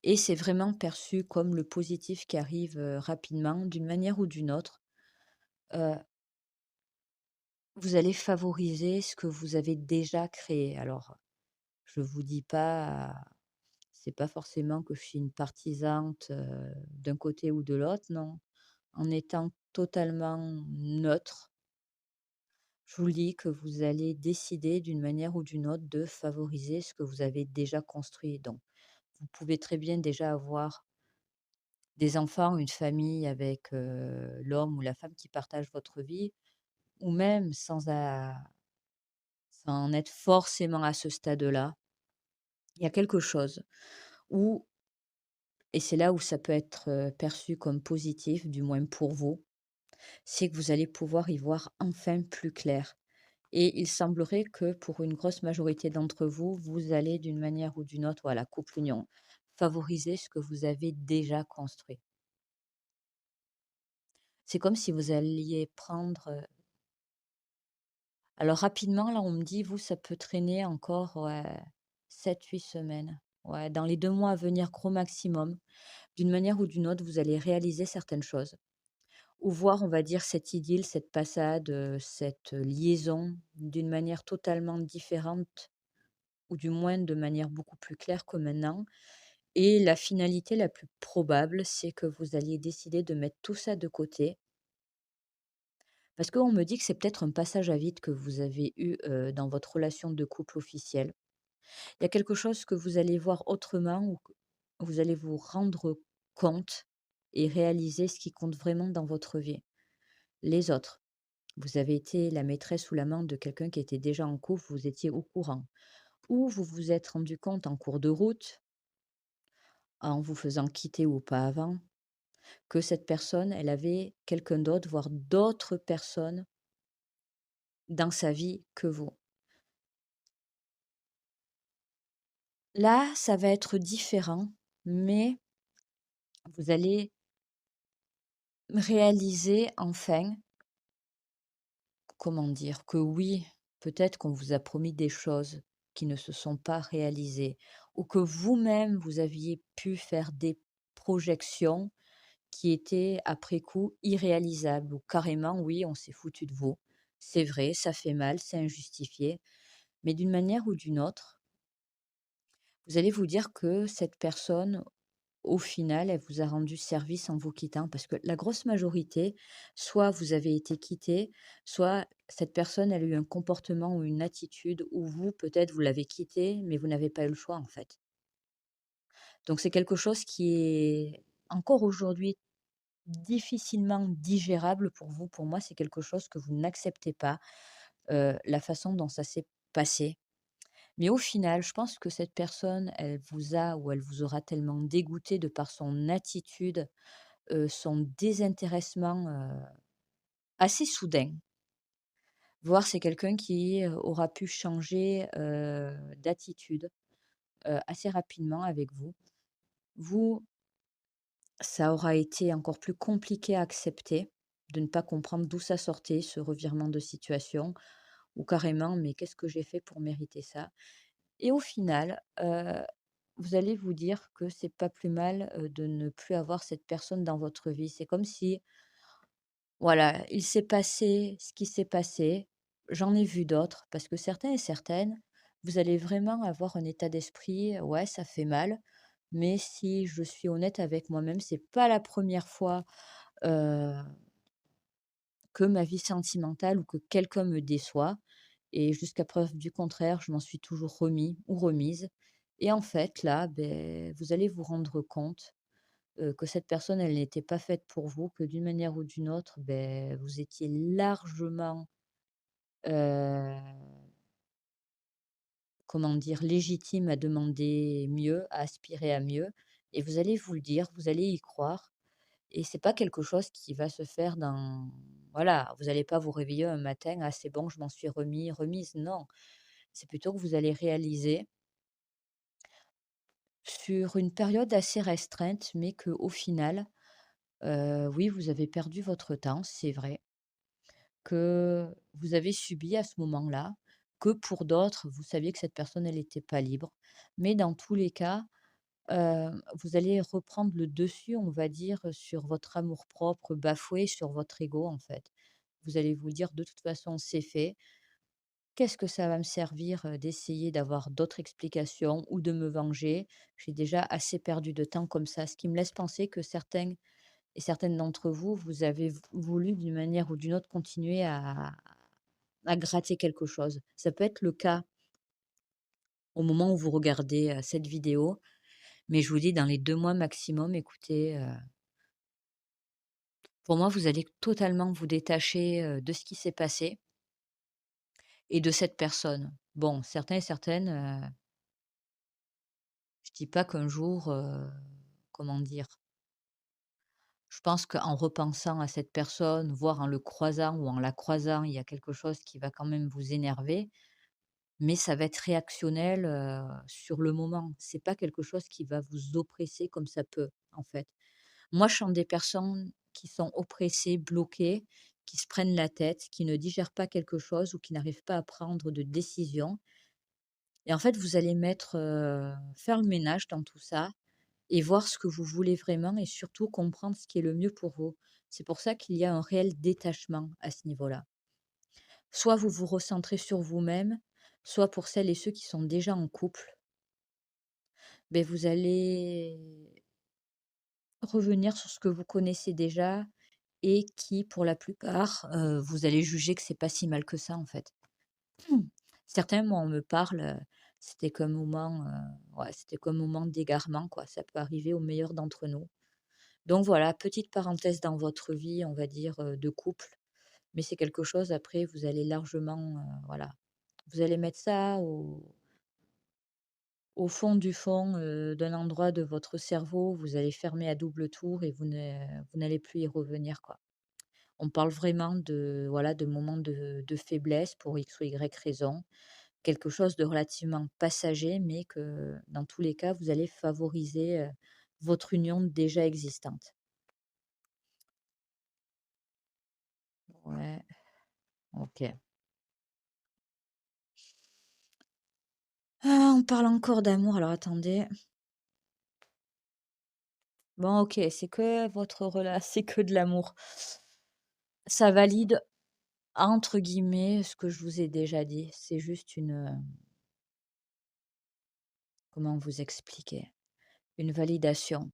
Et c'est vraiment perçu comme le positif qui arrive, rapidement d'une manière ou d'une autre. Heu, vous allez favoriser ce que vous avez déjà créé. Alors, je vous dis pas c'est pas forcément que je suis une partisante, d'un côté ou de l'autre, non. En étant totalement neutre, je vous le dis que vous allez décider d'une manière ou d'une autre de favoriser ce que vous avez déjà construit. Donc, vous pouvez très bien déjà avoir des enfants, une famille avec, l'homme ou la femme qui partage votre vie ou même sans en être forcément à ce stade-là. Il y a quelque chose où et c'est là où ça peut être, perçu comme positif, du moins pour vous, c'est que vous allez pouvoir y voir enfin plus clair et il semblerait que pour une grosse majorité d'entre vous, vous allez d'une manière ou d'une autre, voilà, couple union, favoriser ce que vous avez déjà construit. C'est comme si vous alliez prendre, alors rapidement, là, on me dit, vous, ça peut traîner encore, ouais, 7-8 semaines. Ouais, dans les 2 mois à venir, gros maximum. D'une manière ou d'une autre, vous allez réaliser certaines choses ou voir, on va dire, cette idylle, cette passade, cette liaison d'une manière totalement différente ou du moins de manière beaucoup plus claire que maintenant et la finalité la plus probable, c'est que vous alliez décider de mettre tout ça de côté parce qu'on me dit que c'est peut-être un passage à vide que vous avez eu, dans votre relation de couple officielle. Il y a quelque chose que vous allez voir autrement ou que vous allez vous rendre compte et réaliser ce qui compte vraiment dans votre vie. Les autres, vous avez été la maîtresse ou l'amante de quelqu'un qui était déjà en couple, vous étiez au courant. Ou vous vous êtes rendu compte en cours de route, en vous faisant quitter ou pas avant, que cette personne, elle avait quelqu'un d'autre, voire d'autres personnes dans sa vie que vous. Là, ça va être différent, mais vous allez réaliser enfin, comment dire? Que oui, peut-être qu'on vous a promis des choses qui ne se sont pas réalisées ou que vous-même, vous aviez pu faire des projections qui étaient après coup irréalisables ou carrément, oui, on s'est foutu de vous. C'est vrai, ça fait mal, c'est injustifié, mais d'une manière ou d'une autre, vous allez vous dire que cette personne, au final, elle vous a rendu service en vous quittant parce que la grosse majorité, soit vous avez été quitté, soit cette personne, elle a eu un comportement ou une attitude où vous, peut-être, vous l'avez quitté, mais vous n'avez pas eu le choix, en fait. Donc c'est quelque chose qui est encore aujourd'hui difficilement digérable pour vous. Pour moi, c'est quelque chose que vous n'acceptez pas, la façon dont ça s'est passé. Mais au final, je pense que cette personne, elle vous a ou elle vous aura tellement dégoûté de par son attitude, son désintéressement, assez soudain. Voire c'est quelqu'un qui, aura pu changer, d'attitude, assez rapidement avec vous. Vous, ça aura été encore plus compliqué à accepter de ne pas comprendre d'où ça sortait, ce revirement de situation ou carrément: «Mais qu'est-ce que j'ai fait pour mériter ça?» Et au final, vous allez vous dire que c'est pas plus mal, de ne plus avoir cette personne dans votre vie. C'est comme si, voilà, il s'est passé ce qui s'est passé. J'en ai vu d'autres parce que certains et certaines, vous allez vraiment avoir un état d'esprit: «Ouais, ça fait mal, mais si je suis honnête avec moi-même, c'est pas la première fois, heu, que ma vie sentimentale ou que quelqu'un me déçoit et jusqu'à preuve du contraire, je m'en suis toujours remis ou remise». Et en fait, là, ben, vous allez vous rendre compte, que cette personne, elle n'était pas faite pour vous, que d'une manière ou d'une autre, ben, vous étiez largement, heu, comment dire? Légitime à demander mieux, à aspirer à mieux et vous allez vous le dire, vous allez y croire et c'est pas quelque chose qui va se faire dans voilà, vous allez pas vous réveiller un matin: «Ah c'est bon, je m'en suis remis, remise». Non, c'est plutôt que vous allez réaliser sur une période assez restreinte, mais qu'au final, oui, vous avez perdu votre temps, c'est vrai. Que vous avez subi à ce moment-là, que pour d'autres, vous saviez que cette personne, elle était pas libre. Mais dans tous les cas, vous allez reprendre le dessus, on va dire, sur votre amour-propre bafoué, sur votre ego, en fait. Vous allez vous dire: «De toute façon, c'est fait. Qu'est-ce que ça va me servir, d'essayer d'avoir d'autres explications ou de me venger? J'ai déjà assez perdu de temps comme ça». Ce qui me laisse penser que certains et certaines d'entre vous, vous avez voulu d'une manière ou d'une autre continuer à gratter quelque chose. Ça peut être le cas au moment où vous regardez, cette vidéo, mais je vous dis dans les 2 mois maximum, écoutez, pour moi, vous allez totalement vous détacher, de ce qui s'est passé et de cette personne. Bon, certains et certaines, je dis pas qu'un jour, comment dire? Je pense qu'en repensant à cette personne, voire en le croisant ou en la croisant, il y a quelque chose qui va quand même vous énerver. Mais ça va être réactionnel, sur le moment. C'est pas quelque chose qui va vous oppresser comme ça peut, en fait. Moi, je sens des personnes qui sont oppressées, bloquées, qui se prennent la tête, qui ne digèrent pas quelque chose ou qui n'arrivent pas à prendre de décision et en fait, vous allez faire le ménage dans tout ça et voir ce que vous voulez vraiment et surtout comprendre ce qui est le mieux pour vous. C'est pour ça qu'il y a un réel détachement à ce niveau-là. Soit vous vous recentrez sur vous-même, soit pour celles et ceux qui sont déjà en couple, beh, vous allez revenir sur ce que vous connaissez déjà et qui, pour la plupart, vous allez juger que c'est pas si mal que ça, en fait. Hmm. Certains, moi, on me parle, c'était comme moment, ouais, c'était comme moment d'égarement, quoi. Ça peut arriver au meilleur d'entre nous. Donc voilà, petite parenthèse dans votre vie, on va dire, de couple, mais c'est quelque chose après vous allez largement, voilà, vous allez mettre ça au fond du fond, d'un endroit de votre cerveau, vous allez fermer à double tour et vous n'allez plus y revenir, quoi. On parle vraiment de, voilà, de moments de faiblesse pour X ou Y raison, quelque chose de relativement passager, mais que dans tous les cas, vous allez favoriser, votre union déjà existante. Ouais, OK. Ah, on parle encore d'amour, alors attendez. Bon, OK, c'est que votre rela c'est que de l'amour. Ça valide, entre guillemets, ce que je vous ai déjà dit. C'est juste une, comment vous expliquer? Une validation.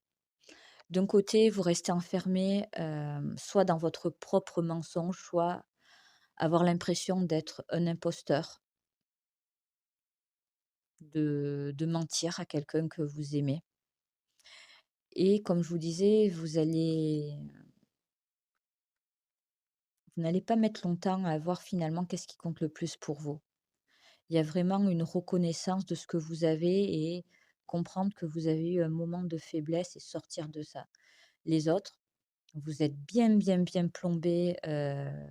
D'un côté, vous restez enfermé, soit dans votre propre mensonge, soit avoir l'impression d'être un imposteur, de mentir à quelqu'un que vous aimez et comme je vous disais, vous n'allez pas mettre longtemps à voir finalement qu'est-ce qui compte le plus pour vous. Il y a vraiment une reconnaissance de ce que vous avez et comprendre que vous avez eu un moment de faiblesse et sortir de ça. Les autres, vous êtes bien, bien, bien plombés,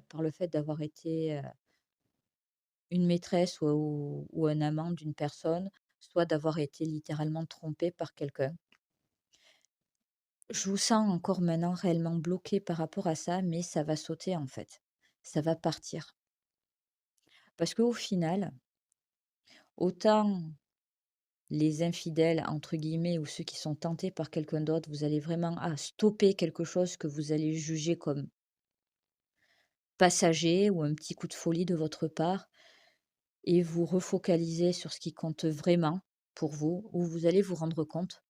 par le fait d'avoir été, une maîtresse ou un amant d'une personne, soit d'avoir été littéralement trompé par quelqu'un. Je vous sens encore maintenant réellement bloqué par rapport à ça, mais ça va sauter en fait. Ça va partir. Parce qu'au final, autant les infidèles, entre guillemets, ou ceux qui sont tentés par quelqu'un d'autre, vous allez vraiment stopper quelque chose que vous allez juger comme passager ou un petit coup de folie de votre part et vous refocaliser sur ce qui compte vraiment pour vous, où vous allez vous rendre compte,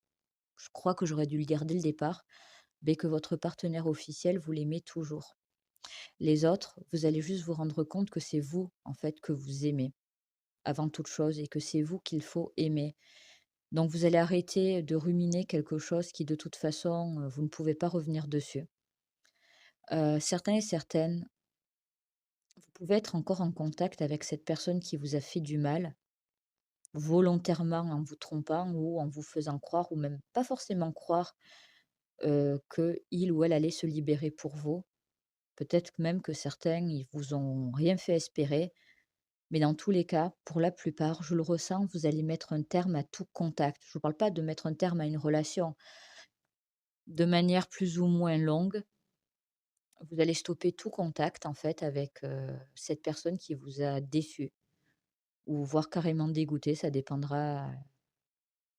je crois que j'aurais dû le dire dès le départ, mais que votre partenaire officiel, vous l'aimez toujours. Les autres, vous allez juste vous rendre compte que c'est vous, en fait, que vous aimez avant toute chose et que c'est vous qu'il faut aimer. Donc vous allez arrêter de ruminer quelque chose qui, de toute façon, vous ne pouvez pas revenir dessus. Certains et certaines, vous pouvez être encore en contact avec cette personne qui vous a fait du mal, volontairement en vous trompant ou en vous faisant croire, ou même pas forcément croire, que il ou elle allait se libérer pour vous. Peut-être même que certains, ils vous ont rien fait espérer, mais dans tous les cas, pour la plupart, je le ressens, vous allez mettre un terme à tout contact. Je ne parle pas de mettre un terme à une relation. De manière plus ou moins longue, vous allez stopper tout contact, en fait, avec, cette personne qui vous a déçu ou voire carrément dégoûté, ça dépendra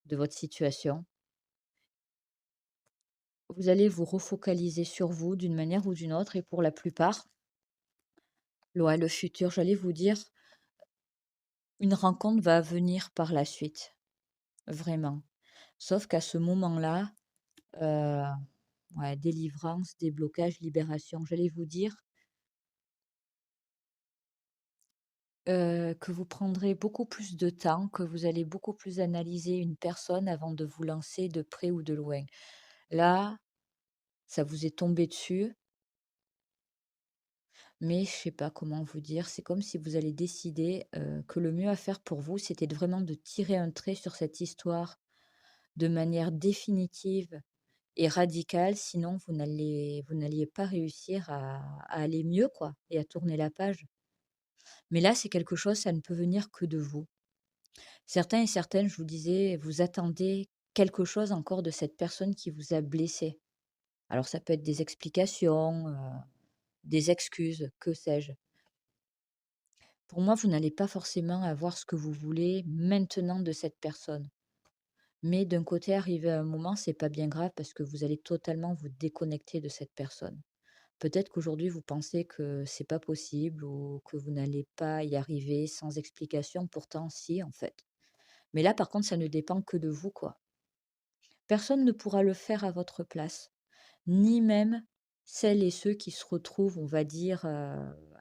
de votre situation. Vous allez vous refocaliser sur vous d'une manière ou d'une autre et pour la plupart, ouais, le futur, j'allais vous dire, une rencontre va venir par la suite, vraiment. Sauf qu'à ce moment-là, heu, ouais, délivrance, déblocage, libération, j'allais vous dire, que vous prendrez beaucoup plus de temps, que vous allez beaucoup plus analyser une personne avant de vous lancer de près ou de loin. Là, ça vous est tombé dessus, mais je sais pas comment vous dire, c'est comme si vous allez décider, que le mieux à faire pour vous, c'était de vraiment de tirer un trait sur cette histoire de manière définitive et radicale, sinon vous n'alliez pas réussir à aller mieux quoi et à tourner la page. Mais là, c'est quelque chose, ça ne peut venir que de vous. Certains et certaines, je vous disais, vous attendez quelque chose encore de cette personne qui vous a blessé. Alors ça peut être des explications, des excuses, que sais-je. Pour moi, vous n'allez pas forcément avoir ce que vous voulez maintenant de cette personne. Mais d'un côté, arrivé à un moment, c'est pas bien grave parce que vous allez totalement vous déconnecter de cette personne. Peut-être qu'aujourd'hui, vous pensez que c'est pas possible ou que vous n'allez pas y arriver sans explication. Pourtant, si, en fait. Mais là, par contre, ça ne dépend que de vous, quoi. Personne ne pourra le faire à votre place, ni même celles et ceux qui se retrouvent, on va dire,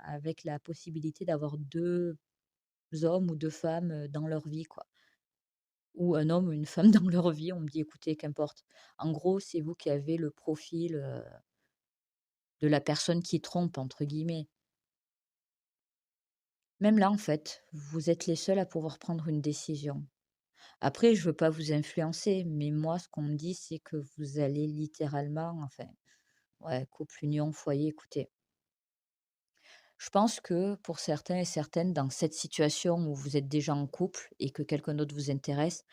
avec la possibilité d'avoir 2 hommes ou 2 femmes, dans leur vie, quoi. Ou un homme ou une femme dans leur vie, on me dit: «Écoutez, qu'importe». En gros, c'est vous qui avez le profil, de la personne qui «trompe» entre guillemets. Même là, en fait, vous êtes les seuls à pouvoir prendre une décision. Après, je veux pas vous influencer, mais moi, ce qu'on me dit, c'est que vous allez littéralement, enfin, ouais, couple, union, foyer, écoutez, Je pense que pour certains et certaines, dans cette situation où vous êtes déjà en couple et que quelqu'un d'autre vous intéresse,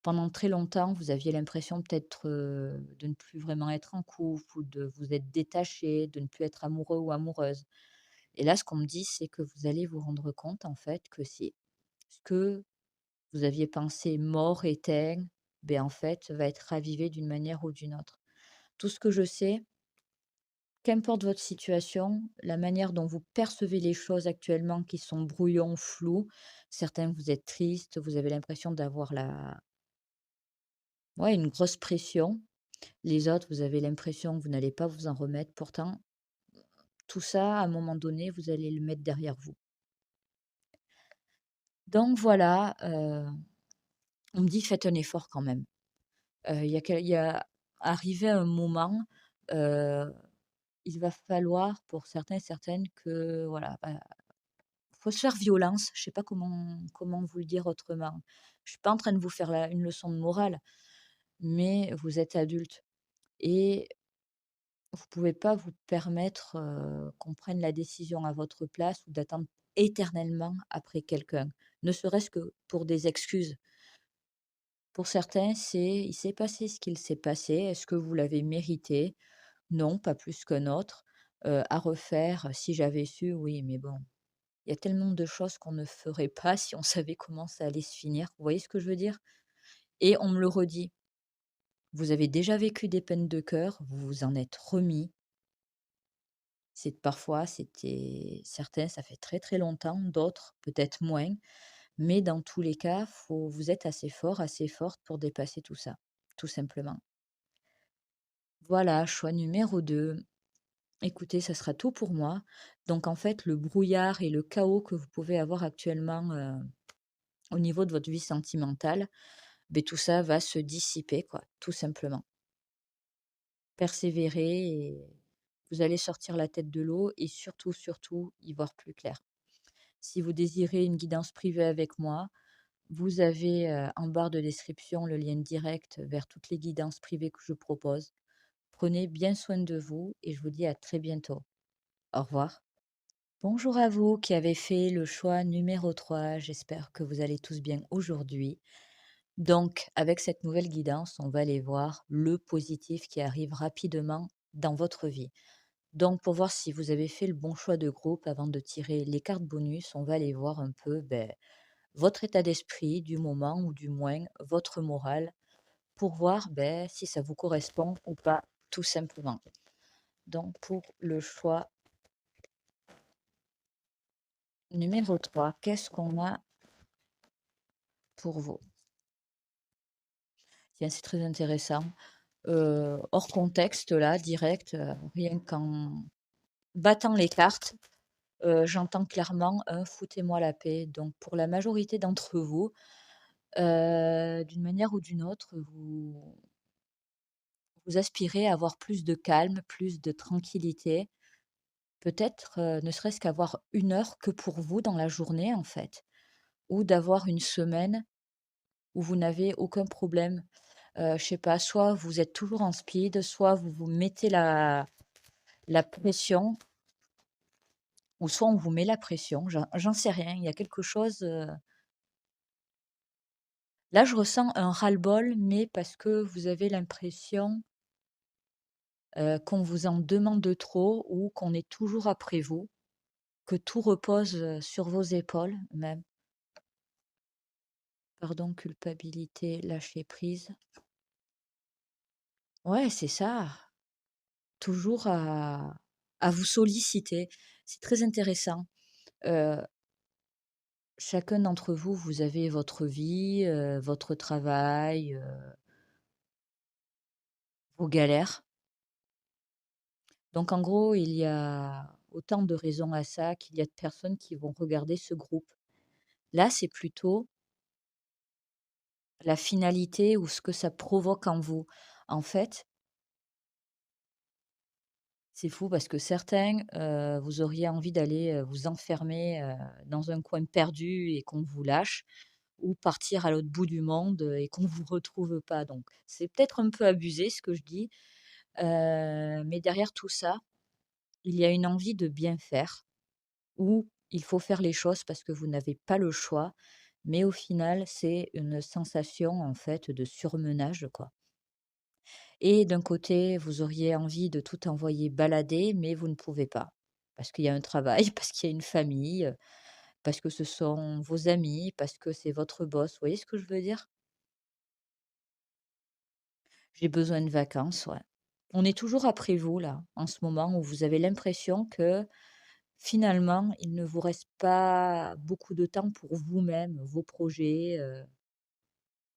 pendant très longtemps, vous aviez l'impression peut-être, de ne plus vraiment être en couple ou de vous être détaché, de ne plus être amoureux ou amoureuse. Et là, ce qu'on me dit, c'est que vous allez vous rendre compte, en fait, que c'est ce que vous aviez pensé mort, éteint, ben en fait, va être ravivé d'une manière ou d'une autre. Tout ce que je sais, qu'importe votre situation, la manière dont vous percevez les choses actuellement qui sont brouillons, floues, certains vous êtes triste, vous avez l'impression d'avoir ouais, une grosse pression. Les autres, vous avez l'impression que vous n'allez pas vous en remettre. Pourtant, tout ça, à un moment donné, vous allez le mettre derrière vous. Donc voilà, on me dit: «Faites un effort quand même». Il y a arrivé un moment, heu, il va falloir pour certains et certaines que voilà, bah, faut se faire violence. Je sais pas comment vous le dire autrement. Je suis pas en train de vous faire une leçon de morale, mais vous êtes adulte et vous pouvez pas vous permettre, qu'on prenne la décision à votre place ou d'attendre éternellement après quelqu'un, ne serait-ce que pour des excuses. Pour certains, c'est: «Il s'est passé ce qu'il s'est passé. Est-ce que vous l'avez mérité? Non, pas plus qu'un autre. À refaire, si j'avais su, oui, mais bon». Il y a tellement de choses qu'on ne ferait pas si on savait comment ça allait se finir. Vous voyez ce que je veux dire? Et on me le redit: «Vous avez déjà vécu des peines de cœur, vous vous en êtes remis». C'était certains, ça fait très, très longtemps, d'autres peut-être moins, mais dans tous les cas, vous êtes assez fort, assez forte pour dépasser tout ça, tout simplement. Voilà, choix numéro 2. Écoutez, ça sera tout pour moi. Donc en fait, le brouillard et le chaos que vous pouvez avoir actuellement, au niveau de votre vie sentimentale, beh, tout ça va se dissiper quoi, tout simplement. Persévérer et vous allez sortir la tête de l'eau et surtout, surtout y voir plus clair. Si vous désirez une guidance privée avec moi, vous avez, en barre de description le lien direct vers toutes les guidances privées que je propose. Prenez bien soin de vous et je vous dis à très bientôt. Au revoir. Bonjour à vous qui avez fait le choix numéro 3. J'espère que vous allez tous bien aujourd'hui. Donc, avec cette nouvelle guidance, on va aller voir le positif qui arrive rapidement dans votre vie. Donc, pour voir si vous avez fait le bon choix de groupe avant de tirer les cartes bonus, on va aller voir un peu votre état d'esprit du moment ou du moins votre morale pour voir si ça vous correspond ou pas, tout simplement. Donc, pour le choix numéro 3, qu'est-ce qu'on a pour vous? Tiens, c'est très intéressant. Hors contexte là, direct, rien qu'en battant les cartes, j'entends clairement un: «Foutez-moi la paix». Donc pour la majorité d'entre vous, d'une manière ou d'une autre, vous aspirez à avoir plus de calme, plus de tranquillité. Peut-être, ne serait-ce qu'avoir 1 heure que pour vous dans la journée, en fait, ou d'avoir une semaine où vous n'avez aucun problème. Je sais pas, soit vous êtes toujours en speed, soit vous vous mettez la pression. Ou soit on vous met la pression, j'en sais rien, il y a quelque chose, là je ressens un ras-le-bol, mais parce que vous avez l'impression, qu'on vous en demande trop ou qu'on est toujours après vous, que tout repose, sur vos épaules même. Pardon, culpabilité, lâcher prise. Ouais, c'est ça, toujours à vous solliciter. C'est très intéressant. Heu, Chacun d'entre vous, vous avez votre vie, votre travail, vos galères. Donc en gros, il y a autant de raisons à ça qu'il y a de personnes qui vont regarder ce groupe. Là, c'est plutôt la finalité ou ce que ça provoque en vous. En fait, c'est fou parce que certains, vous auriez envie d'aller, vous enfermer, dans un coin perdu et qu'on vous lâche ou partir à l'autre bout du monde, et qu'on ne vous retrouve pas. Donc c'est peut-être un peu abusé ce que je dis, mais derrière tout ça, il y a une envie de bien faire. ou il faut faire les choses parce que vous n'avez pas le choix, mais au final, c'est une sensation, en fait, de surmenage, quoi. Et d'un côté, vous auriez envie de tout envoyer balader, mais vous ne pouvez pas. Parce qu'il y a un travail, parce qu'il y a une famille, parce que ce sont vos amis, parce que c'est votre boss. Vous voyez ce que je veux dire? J'ai besoin de vacances, ouais. On est toujours après vous, là, en ce moment où vous avez l'impression que finalement, il ne vous reste pas beaucoup de temps pour vous-même, vos projets,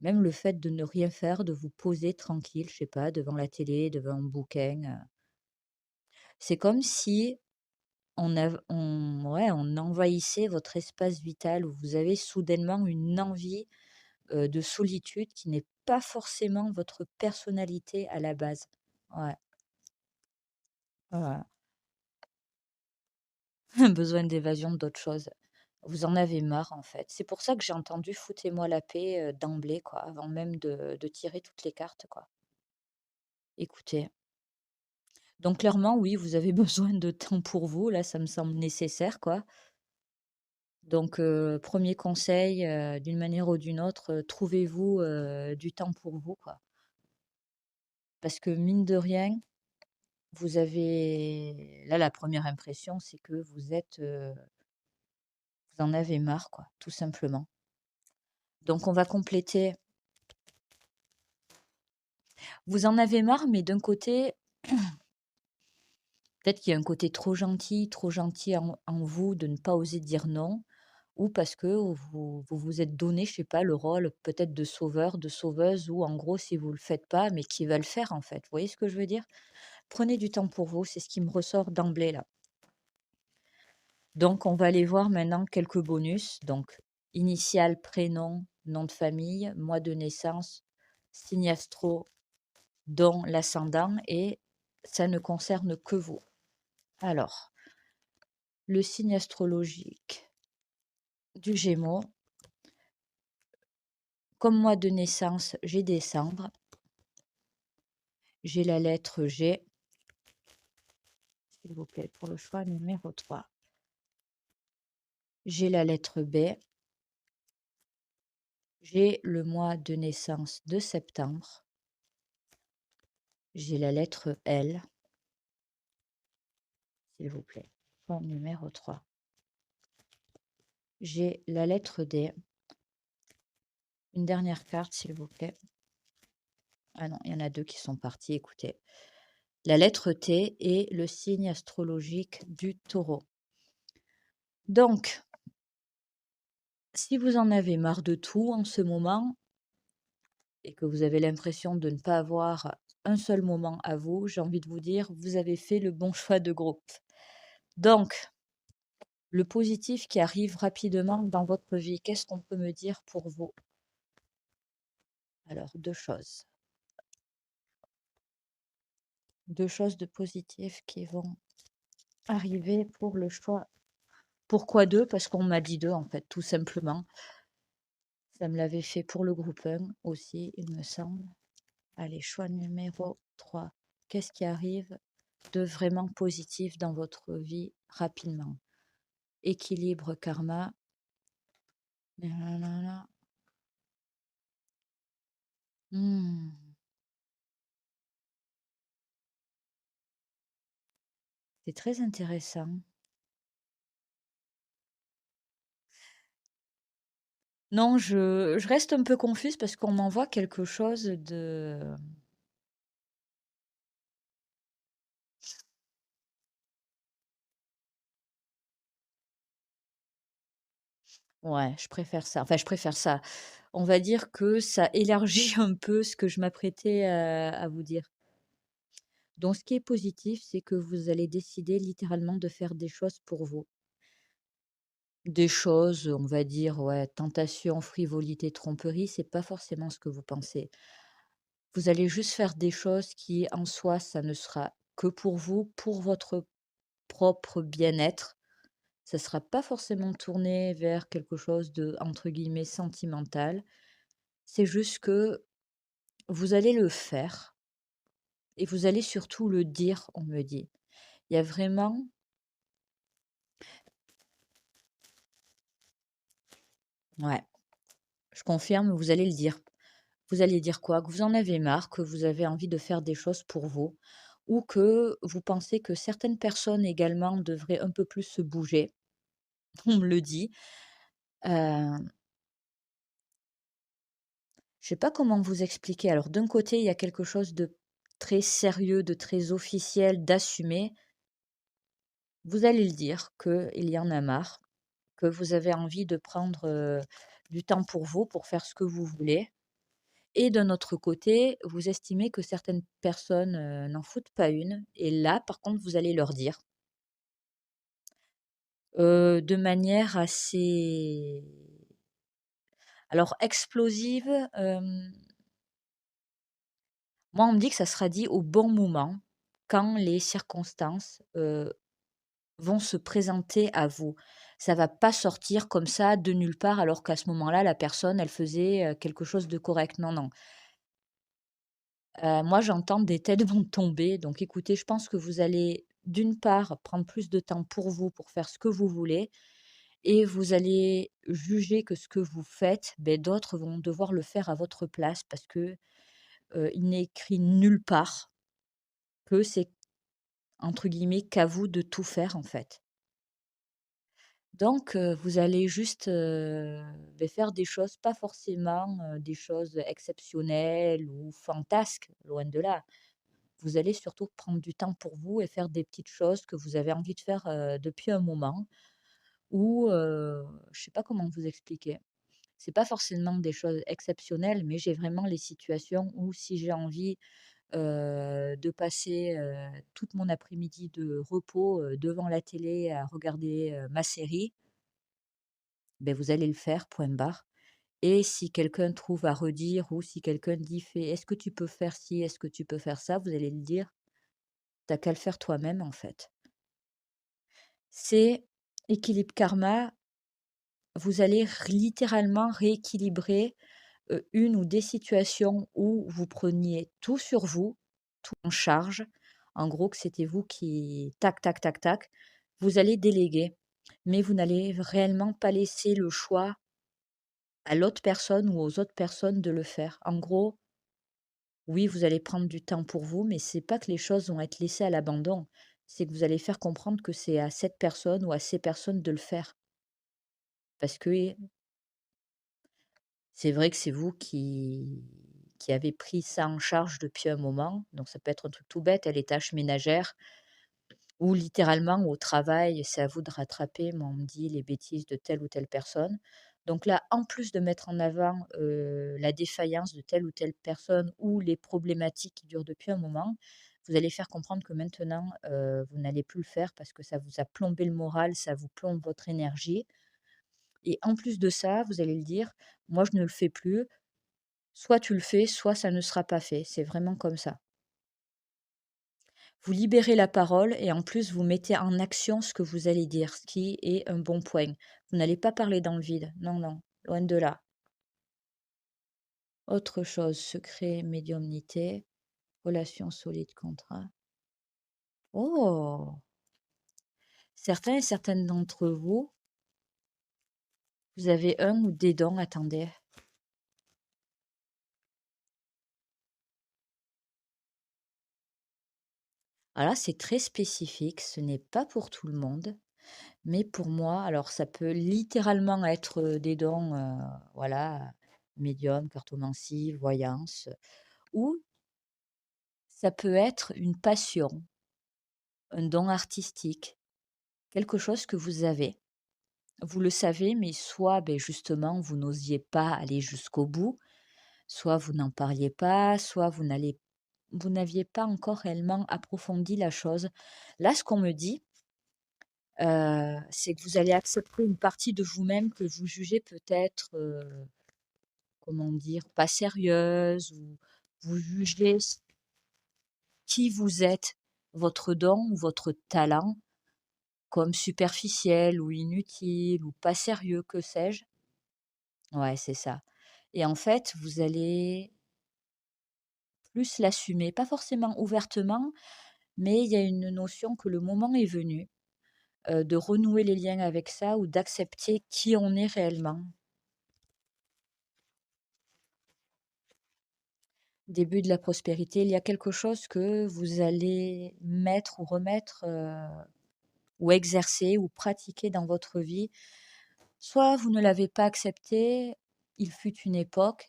même le fait de ne rien faire, de vous poser tranquille, je sais pas, devant la télé, devant un bouquin. C'est comme si on envahissait votre espace vital, où vous avez soudainement une envie, de solitude qui n'est pas forcément votre personnalité à la base. Ouais, ouais. Un besoin d'évasion d'autre chose. Vous en avez marre, en fait. C'est pour ça que j'ai entendu: «Foutez-moi la paix», d'emblée, quoi, avant même de tirer toutes les cartes, quoi. Écoutez, donc clairement, oui, vous avez besoin de temps pour vous, là, ça me semble nécessaire, quoi. Donc 1 conseil, d'une manière ou d'une autre, trouvez-vous, du temps pour vous, quoi. Parce que mine de rien, vous avez là, la première impression, c'est que vous en avez marre, quoi, tout simplement. Donc on va compléter. Vous en avez marre, mais d'un côté, peut-être qu'il y a un côté trop gentil en vous de ne pas oser dire non, ou parce que vous vous êtes donné, je sais pas, le rôle peut-être de sauveur, de sauveuse, ou en gros, si vous le faites pas, mais qui va le faire, en fait. Vous voyez ce que je veux dire? Prenez du temps pour vous, c'est ce qui me ressort d'emblée là. Donc on va aller voir maintenant quelques bonus. Donc initial, prénom, nom de famille, mois de naissance, signe astro, dont l'ascendant, et ça ne concerne que vous. Alors, le signe astrologique du Gémeaux, comme mois de naissance, j'ai décembre, j'ai la lettre G, s'il vous plaît, pour le choix numéro 3. J'ai la lettre B, j'ai le mois de naissance de septembre, j'ai la lettre L, s'il vous plaît, choix numéro 3. J'ai la lettre D, une dernière carte, s'il vous plaît. Ah non, il y en a deux qui sont partis, écoutez. La lettre T et le signe astrologique du Taureau. Donc, si vous en avez marre de tout en ce moment et que vous avez l'impression de ne pas avoir un seul moment à vous, j'ai envie de vous dire, vous avez fait le bon choix de groupe. Donc, le positif qui arrive rapidement dans votre vie, qu'est-ce qu'on peut me dire pour vous? Alors, deux choses. Deux choses de positif qui vont arriver pour le choix. Pourquoi deux? Parce qu'on m'a dit deux, en fait, tout simplement. Ça me l'avait fait pour le groupe 1 aussi, il me semble. Allez, choix numéro 3. Qu'est-ce qui arrive de vraiment positif dans votre vie rapidement? Équilibre, karma. Nanana. Hmm, c'est très intéressant. Non, je reste un peu confuse parce qu'on m'envoie quelque chose de... Ouais, je préfère ça. Enfin, je préfère ça. On va dire que ça élargit un peu ce que je m'apprêtais à vous dire. Donc, ce qui est positif, c'est que vous allez décider littéralement de faire des choses pour vous. Des choses, on va dire, ouais, tentation, frivolité, tromperie, c'est pas forcément ce que vous pensez. Vous allez juste faire des choses qui, en soi, ça ne sera que pour vous, pour votre propre bien-être. Ça sera pas forcément tourné vers quelque chose de, entre guillemets, sentimental. C'est juste que vous allez le faire et vous allez surtout le dire, on me dit. Il y a vraiment Ouais, je confirme, vous allez le dire. Vous allez dire quoi? Que vous en avez marre, que vous avez envie de faire des choses pour vous ou que vous pensez que certaines personnes également devraient un peu plus se bouger. On me le dit. Heu, je sais pas comment vous expliquer. Alors d'un côté, il y a quelque chose de très sérieux, de très officiel, d'assumé. Vous allez le dire qu'il y en a marre, que vous avez envie de prendre, du temps pour vous, pour faire ce que vous voulez. Et d'un autre côté, vous estimez que certaines personnes, n'en foutent pas une et là, par contre, vous allez leur dire, de manière assez alors explosive, moi, on me dit que ça sera dit au bon moment, quand les circonstances, vont se présenter à vous. Ça va pas sortir comme ça de nulle part alors qu'à ce moment-là, la personne, elle faisait, quelque chose de correct. Non, non. Moi, j'entends des têtes vont tomber, donc écoutez, je pense que vous allez, d'une part, prendre plus de temps pour vous, pour faire ce que vous voulez et vous allez juger que ce que vous faites, beh, d'autres vont devoir le faire à votre place parce que, il n'est écrit nulle part que c'est, entre guillemets, «qu'à vous de tout faire», en fait. Donc vous allez juste, beh, faire des choses, pas forcément, des choses exceptionnelles ou fantasques, loin de là. Vous allez surtout prendre du temps pour vous et faire des petites choses que vous avez envie de faire, depuis un moment ou je sais pas comment vous expliquer. C'est pas forcément des choses exceptionnelles, mais j'ai vraiment les situations où si j'ai envie, de passer, toute mon après-midi de repos, devant la télé à regarder, ma série, beh, vous allez le faire, point barre. Et si quelqu'un trouve à redire ou si quelqu'un dit: «Fais est-ce que tu peux faire ci? Est-ce que tu peux faire ça?» vous allez le dire: «Tu qu'à le faire toi-même, en fait». C'est équilibre karma, vous allez littéralement rééquilibrer, une ou des situations où vous preniez tout sur vous, tout en charge. En gros, que c'était vous qui tac, tac, tac, tac. Vous allez déléguer, mais vous n'allez réellement pas laisser le choix à l'autre personne ou aux autres personnes de le faire. En gros, oui, vous allez prendre du temps pour vous, mais c'est pas que les choses vont être laissées à l'abandon. C'est que vous allez faire comprendre que c'est à cette personne ou à ces personnes de le faire. Parce que c'est vrai que c'est vous qui avez pris ça en charge depuis un moment, donc ça peut être un truc tout bête, les tâches ménagères ou littéralement au travail, c'est à vous de rattraper, moi on me dit les bêtises de telle ou telle personne. Donc là, en plus de mettre en avant, la défaillance de telle ou telle personne ou les problématiques qui durent depuis un moment, vous allez faire comprendre que maintenant, vous n'allez plus le faire parce que ça vous a plombé le moral, ça vous plombe votre énergie et en plus de ça, vous allez le dire: «Moi je ne le fais plus, soit tu le fais, soit ça ne sera pas fait». C'est vraiment comme ça. Vous libérez la parole et en plus vous mettez en action ce que vous allez dire, ce qui est un bon point. Vous n'allez pas parler dans le vide. Non, non, loin de là. Autre chose, secret, médiumnité, relation solide, contrat. Oh! Certains et certaines d'entre vous, vous avez un ou des dons, attendez. Alors là, c'est très spécifique, ce n'est pas pour tout le monde, mais pour moi, alors ça peut littéralement être des dons, voilà, médium, cartomancie, voyance, ou ça peut être une passion, un don artistique, quelque chose que vous avez. Vous le savez, mais soit, beh, justement, vous n'osiez pas aller jusqu'au bout, soit vous n'en parliez pas, soit vous n'aviez pas encore réellement approfondi la chose. Là, ce qu'on me dit, c'est que vous allez accepter une partie de vous-même que vous jugez peut-être, comment dire? Pas sérieuse ou vous jugez qui vous êtes, votre don ou votre talent comme superficiel ou inutile ou pas sérieux, que sais-je. Ouais, c'est ça et en fait, vous allez plus l'assumer, pas forcément ouvertement, mais il y a une notion que le moment est venu, de renouer les liens avec ça ou d'accepter qui on est réellement. Début de la prospérité, il y a quelque chose que vous allez mettre ou remettre, ou exercer ou pratiquer dans votre vie. Soit vous ne l'avez pas accepté, il fut une époque,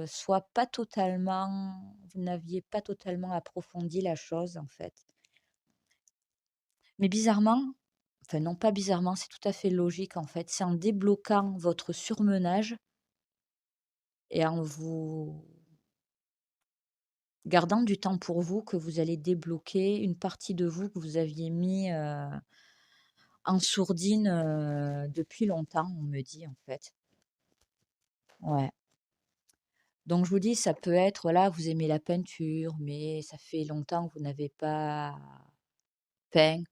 soit pas totalement vous n'aviez pas totalement approfondi la chose, en fait. Mais bizarrement, enfin non pas bizarrement, c'est tout à fait logique, en fait. C'est en débloquant votre surmenage et en vous gardant du temps pour vous que vous allez débloquer une partie de vous que vous aviez mis, en sourdine, depuis longtemps, on me dit, en fait. Ouais. Donc je vous dis, ça peut être, voilà, vous aimez la peinture, mais ça fait longtemps que vous n'avez pas peint,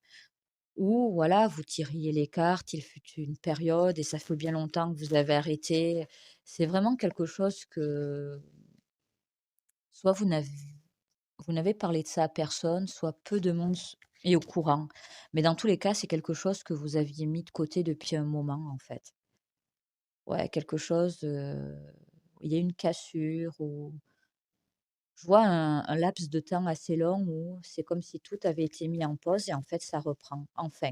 ou voilà, vous tiriez les cartes, il fut une période et ça fait bien longtemps que vous avez arrêté. C'est vraiment quelque chose que soit vous n'avez parlé de ça à personne, soit peu de monde est au courant. Mais dans tous les cas, c'est quelque chose que vous aviez mis de côté depuis un moment, en fait. Ouais, quelque chose, il y a une cassure ou je vois un laps de temps assez long où c'est comme si tout avait été mis en pause et en fait ça reprend, enfin.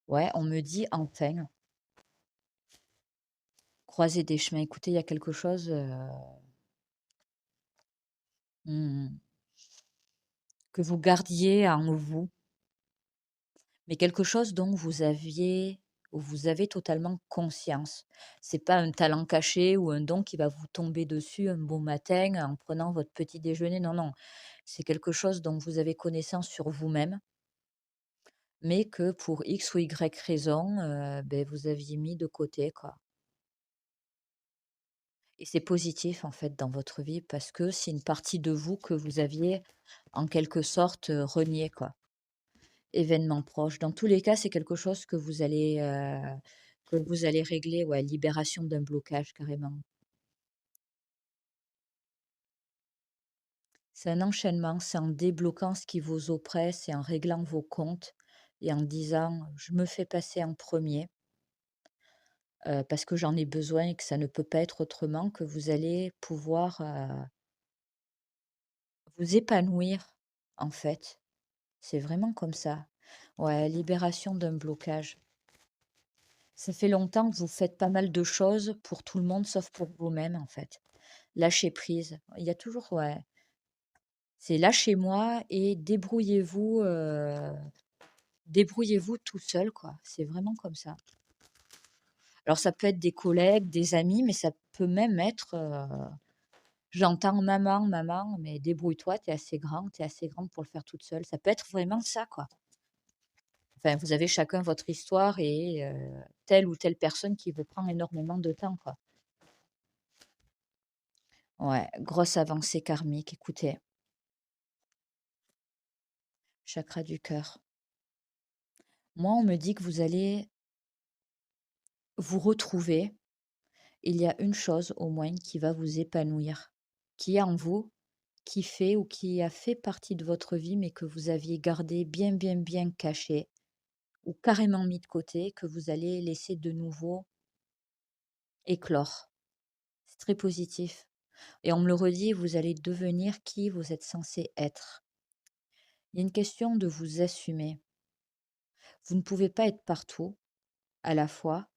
Ouais, on me dit enfin, croiser des chemins. Écoutez, il y a quelque chose, mmh, que vous gardiez en vous, mais quelque chose dont vous avez totalement conscience. C'est pas un talent caché ou un don qui va vous tomber dessus un beau matin en prenant votre petit déjeuner. Non, non, c'est quelque chose dont vous avez connaissance sur vous-même, mais que pour X ou Y raison, beh, vous aviez mis de côté, quoi. Et c'est positif, en fait, dans votre vie parce que c'est une partie de vous que vous aviez, en quelque sorte, reniée, quoi. Événement proche. Dans tous les cas, c'est quelque chose que vous allez régler, ouais, libération d'un blocage, carrément. C'est un enchaînement, c'est en débloquant ce qui vous oppresse et en réglant vos comptes et en disant: «Je me fais passer en premier. Parce que j'en ai besoin et que ça ne peut pas être autrement, que vous allez pouvoir, vous épanouir, en fait. C'est vraiment comme ça. Ouais, libération d'un blocage. Ça fait longtemps que vous faites pas mal de choses pour tout le monde sauf pour vous-même, en fait. Lâcher prise. Il y a toujours ouais, c'est lâchez-moi et débrouillez-vous tout seul, quoi. C'est vraiment comme ça. Alors ça peut être des collègues, des amis, mais ça peut même être, j'entends: «Maman, maman, mais débrouille-toi, t'es assez grande pour le faire toute seule». Ça peut être vraiment ça, quoi. Enfin, vous avez chacun votre histoire et telle ou telle personne qui vous prend énormément de temps, quoi. Ouais, grosse avancée karmique, écoutez, chakra du cœur. Moi, on me dit que vous allez vous retrouver. Il y a une chose au moins qui va vous épanouir, qui est en vous, qui fait ou qui a fait partie de votre vie, mais que vous aviez gardé bien, bien, bien caché ou carrément mis de côté, que vous allez laisser de nouveau éclore. C'est très positif. Et on me le redit, vous allez devenir qui vous êtes censé être. Il y a une question de vous assumer. Vous ne pouvez pas être partout à la fois,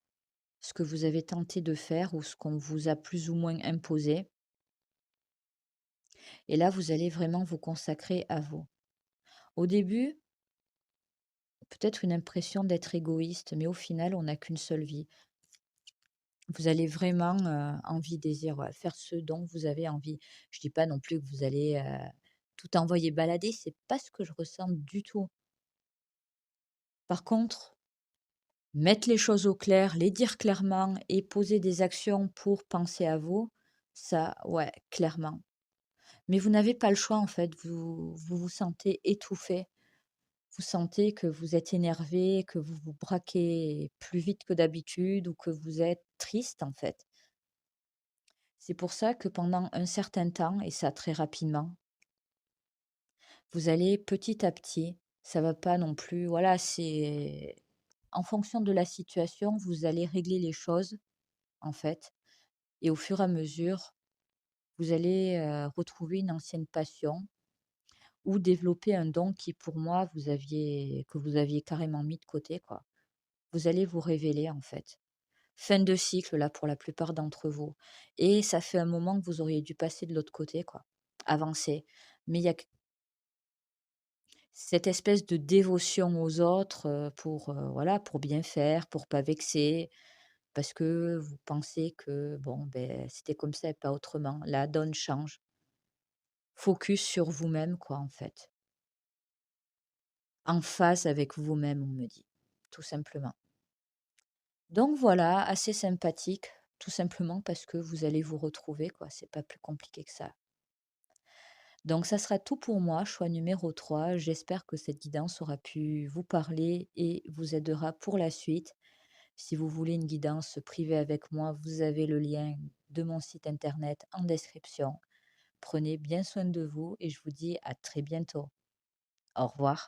ce que vous avez tenté de faire ou ce qu'on vous a plus ou moins imposé. Et là, vous allez vraiment vous consacrer à vous. Au début, peut-être une impression d'être égoïste, mais au final, on n'a qu'une seule vie. Vous allez vraiment envie, désir, ouais, faire ce dont vous avez envie. Je dis pas non plus que vous allez tout envoyer balader, c'est pas ce que je ressens du tout. Par contre, mettre les choses au clair, les dire clairement et poser des actions pour penser à vous, ça, ouais, clairement. Mais vous n'avez pas le choix en fait, vous vous sentez étouffé, vous sentez que vous êtes énervé, que vous vous braquez plus vite que d'habitude ou que vous êtes triste en fait. C'est pour ça que pendant un certain temps, et ça très rapidement, vous allez petit à petit, ça va pas non plus, voilà, c'est en fonction de la situation, vous allez régler les choses en fait. Et au fur et à mesure, vous allez, retrouver une ancienne passion ou développer un don qui pour moi vous aviez carrément mis de côté, quoi. Vous allez vous révéler, en fait. Fin de cycle là pour la plupart d'entre vous et ça fait un moment que vous auriez dû passer de l'autre côté, quoi, avancer. Mais il y a q cette espèce de dévotion aux autres, pour, voilà, pour bien faire, pour pas vexer, parce que vous pensez que bon, ben c'était comme ça et pas autrement. La donne change. Focus sur vous-même, quoi, en fait. En phase avec vous-même, on me dit, tout simplement. Donc voilà, assez sympathique, tout simplement parce que vous allez vous retrouver, quoi, c'est pas plus compliqué que ça. Donc ça sera tout pour moi, choix numéro 3. J'espère que cette guidance aura pu vous parler et vous aidera pour la suite. Si vous voulez une guidance privée avec moi, vous avez le lien de mon site internet en description. Prenez bien soin de vous et je vous dis à très bientôt. Au revoir.